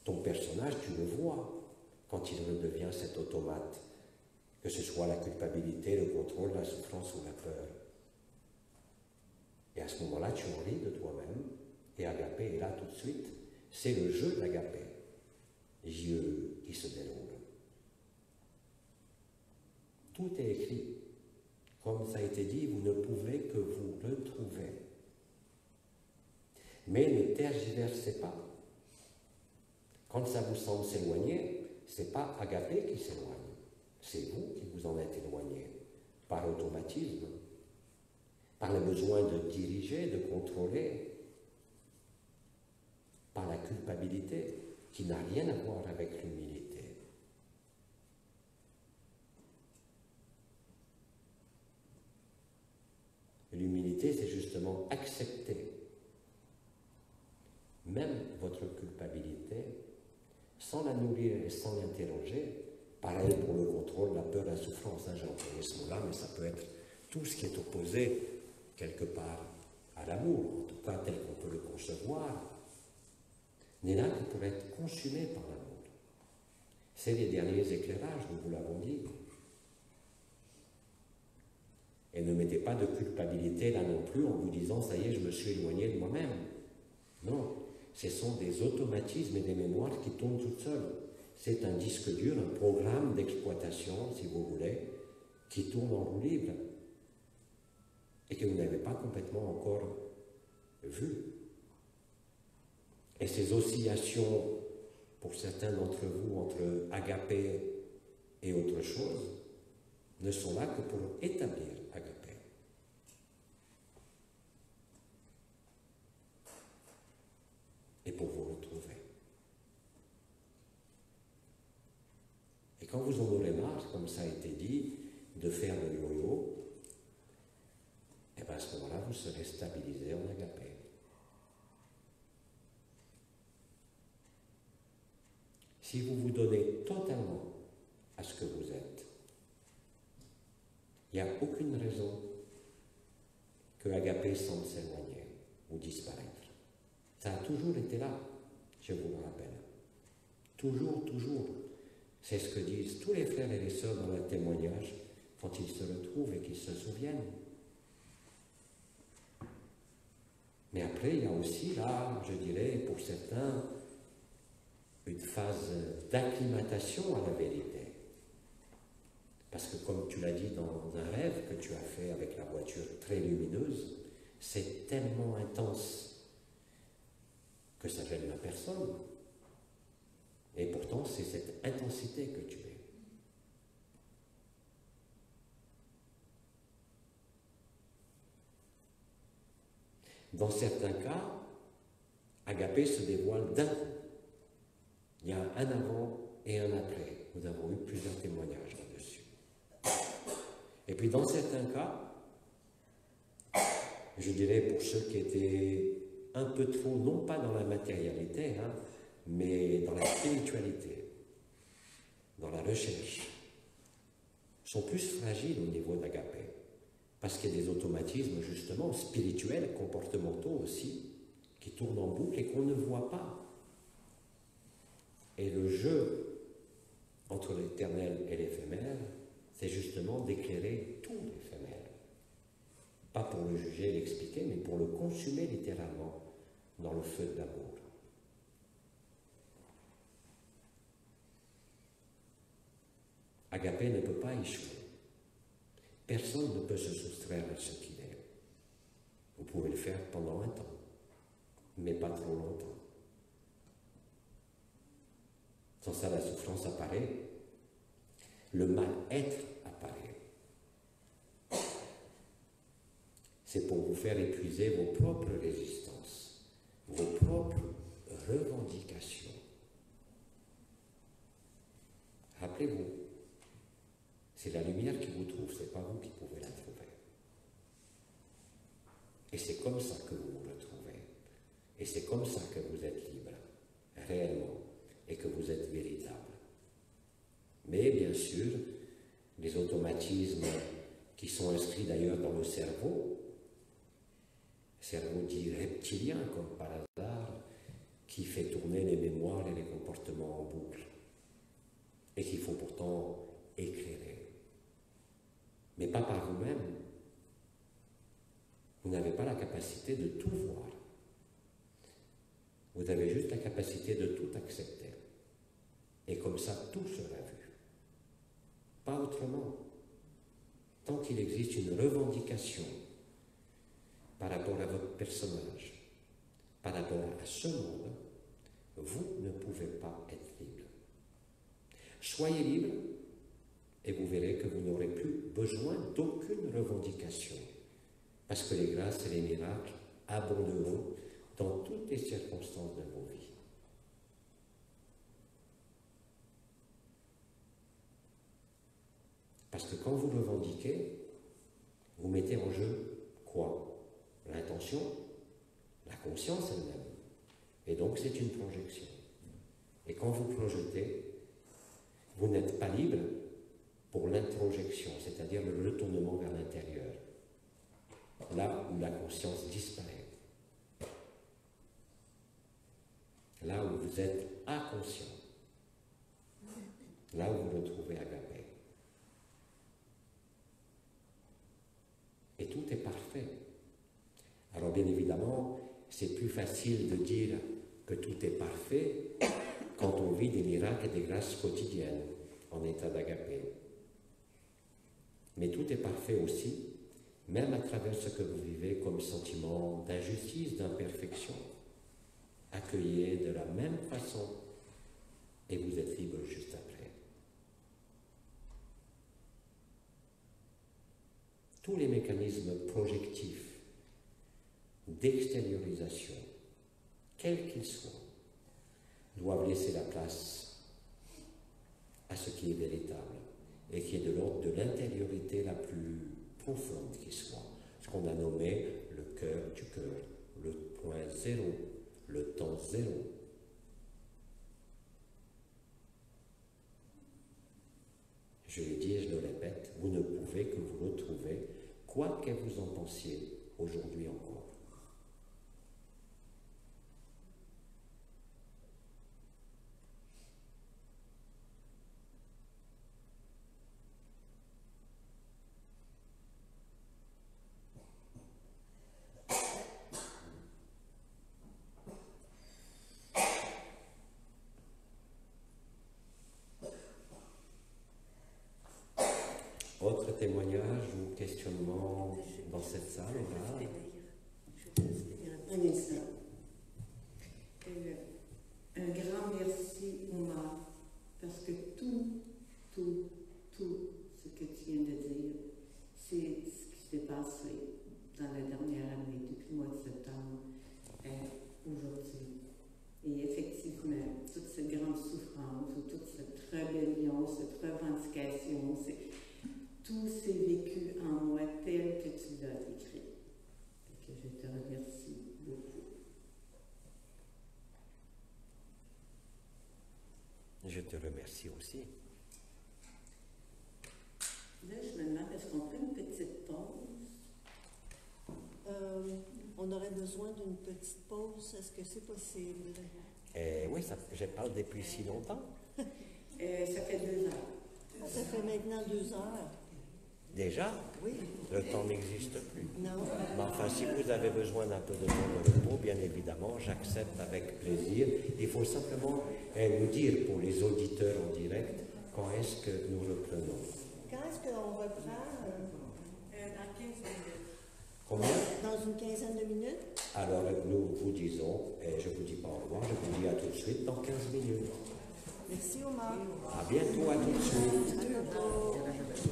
ton personnage, tu le vois quand il redevient cet automate, que ce soit la culpabilité, le contrôle, la souffrance ou la peur. Et à ce moment-là, tu en ris de toi-même, et Agapé est là tout de suite. C'est le jeu d'Agapé, Dieu qui se déroule. Tout est écrit. Comme ça a été dit, vous ne pouvez que vous retrouver. Mais ne tergiversez pas. Quand ça vous semble s'éloigner, ce n'est pas Agapé qui s'éloigne. C'est vous qui vous en êtes éloigné, par automatisme, par le besoin de diriger, de contrôler, par la culpabilité, qui n'a rien à voir avec l'humilité. L'humilité, c'est justement accepter même votre culpabilité, sans la nourrir et sans l'interroger. Pareil pour le contrôle, la peur, la souffrance. J'ai employé ce mot-là, mais ça peut être tout ce qui est opposé quelque part à l'amour, en tout cas tel qu'on peut le concevoir, n'est là que pour être consumé par l'amour. C'est les derniers éclairages, nous vous l'avons dit. Et ne mettez pas de culpabilité là non plus en vous disant « ça y est, je me suis éloigné de moi-même ». Non, ce sont des automatismes et des mémoires qui tournent toutes seules. C'est un disque dur, un programme d'exploitation, si vous voulez, qui tourne en roue libre et que vous n'avez pas complètement encore vu. Et ces oscillations, pour certains d'entre vous, entre Agapé et autre chose, ne sont là que pour établir Agapé. Et pour vous retrouver. Et quand vous en aurez marre, comme ça a été dit, de faire le yo-yo, et bien à ce moment-là, vous serez stabilisé en Agapé. Si vous vous donnez totalement à ce que vous êtes, il n'y a aucune raison que Agapé semble s'éloigner ou disparaître. Ça a toujours été là, je vous le rappelle. Toujours, toujours. C'est ce que disent tous les frères et les sœurs dans leur témoignage. quand ils se retrouvent et qu'ils se souviennent. Mais après, il y a aussi, là, je dirais, pour certains, une phase d'acclimatation à la vérité. Parce que comme tu l'as dit dans un rêve que tu as fait avec la voiture très lumineuse, c'est tellement intense que ça gêne la personne. Et pourtant, c'est cette intensité que tu es. Dans certains cas, Agapé se dévoile d'un coup. Il y a un avant et un après. Nous avons eu plusieurs témoignages là-dessus. Et puis dans certains cas, je dirais pour ceux qui étaient un peu trop, non pas dans la matérialité, mais dans la spiritualité, dans la recherche, sont plus fragiles au niveau d'Agapé. Parce qu'il y a des automatismes justement spirituels, comportementaux aussi, qui tournent en boucle et qu'on ne voit pas. Et le jeu entre l'éternel et l'éphémère, c'est justement d'éclairer tout l'éphémère. Pas pour le juger et l'expliquer, mais pour le consumer littéralement dans le feu de l'amour. Agapé ne peut pas échouer. Personne ne peut se soustraire à ce qu'il est. Vous pouvez le faire pendant un temps, mais pas trop longtemps. Sans ça, la souffrance apparaît, le mal-être apparaît. C'est pour vous faire épuiser vos propres résistances, vos propres revendications. Rappelez-vous, c'est la lumière qui vous trouve, ce n'est pas vous qui pouvez la trouver. Et c'est comme ça que vous vous retrouvez. Et c'est comme ça que vous êtes libre, réellement, et que vous êtes véritable. Mais bien sûr, les automatismes qui sont inscrits d'ailleurs dans le cerveau dit reptilien comme par hasard, qui fait tourner les mémoires et les comportements en boucle, et qu'il faut pourtant éclairer. Mais pas par vous-même. Vous n'avez pas la capacité de tout voir. Vous avez juste la capacité de tout accepter. Et comme ça, tout sera vu. Pas autrement. Tant qu'il existe une revendication par rapport à votre personnage, par rapport à ce monde, vous ne pouvez pas être libre. Soyez libre et vous verrez que vous n'aurez plus besoin d'aucune revendication, parce que les grâces et les miracles abonderont dans toutes les circonstances de vos vies. Parce que quand vous revendiquez, vous mettez en jeu quoi? L'intention, la conscience elle-même. Et donc c'est une projection. Et quand vous projetez, vous n'êtes pas libre pour l'introjection, c'est-à-dire le retournement vers l'intérieur, là où la conscience disparaît. Là où vous êtes inconscient, là où vous retrouvez Agapé. Et tout est parfait. Alors bien évidemment, c'est plus facile de dire que tout est parfait quand on vit des miracles et des grâces quotidiennes en état d'Agapé. Mais tout est parfait aussi, même à travers ce que vous vivez comme sentiment d'injustice, d'imperfection. Accueillez de la même façon et vous êtes libre juste après. Tous les mécanismes projectifs d'extériorisation, quels qu'ils soient, doivent laisser la place à ce qui est véritable et qui est de l'ordre de l'intériorité la plus profonde qui soit, ce qu'on a nommé le cœur du cœur, le point zéro, le temps zéro. Je l'ai dit et je le répète, vous ne pouvez que vous retrouver, quoi que vous en pensiez, aujourd'hui encore. témoignages ou questionnements dans cette salle là? Un instant. Un grand merci, Omar, parce que tout ce que tu viens de dire, c'est ce qui s'est passé dans la dernière année, depuis le mois de septembre, aujourd'hui. Et effectivement, toute cette grande souffrance, ou toute cette rébellion, cette revendication, tout s'est vécu en moi tel que tu l'as décrit. Et que je te remercie beaucoup. Je te remercie aussi. Là, je me demande, est-ce qu'on fait une petite pause? On aurait besoin d'une petite pause. Est-ce que c'est possible? Oui, je parle depuis si longtemps. Ça fait 2 heures. Ça fait maintenant 2 heures. Déjà? Oui. Le temps n'existe plus. Non. Mais enfin, si vous avez besoin d'un peu de temps de repos, bien évidemment, j'accepte avec plaisir. Il faut simplement nous dire pour les auditeurs en direct quand est-ce que nous reprenons. Quand est-ce qu'on reprend? Dans 15 minutes. Combien? Dans une quinzaine de minutes? Alors, nous vous disons, et je vous dis pas au revoir, je vous dis à tout de suite dans 15 minutes. Merci, Omar. À bientôt, à tout de suite. À bientôt. Merci.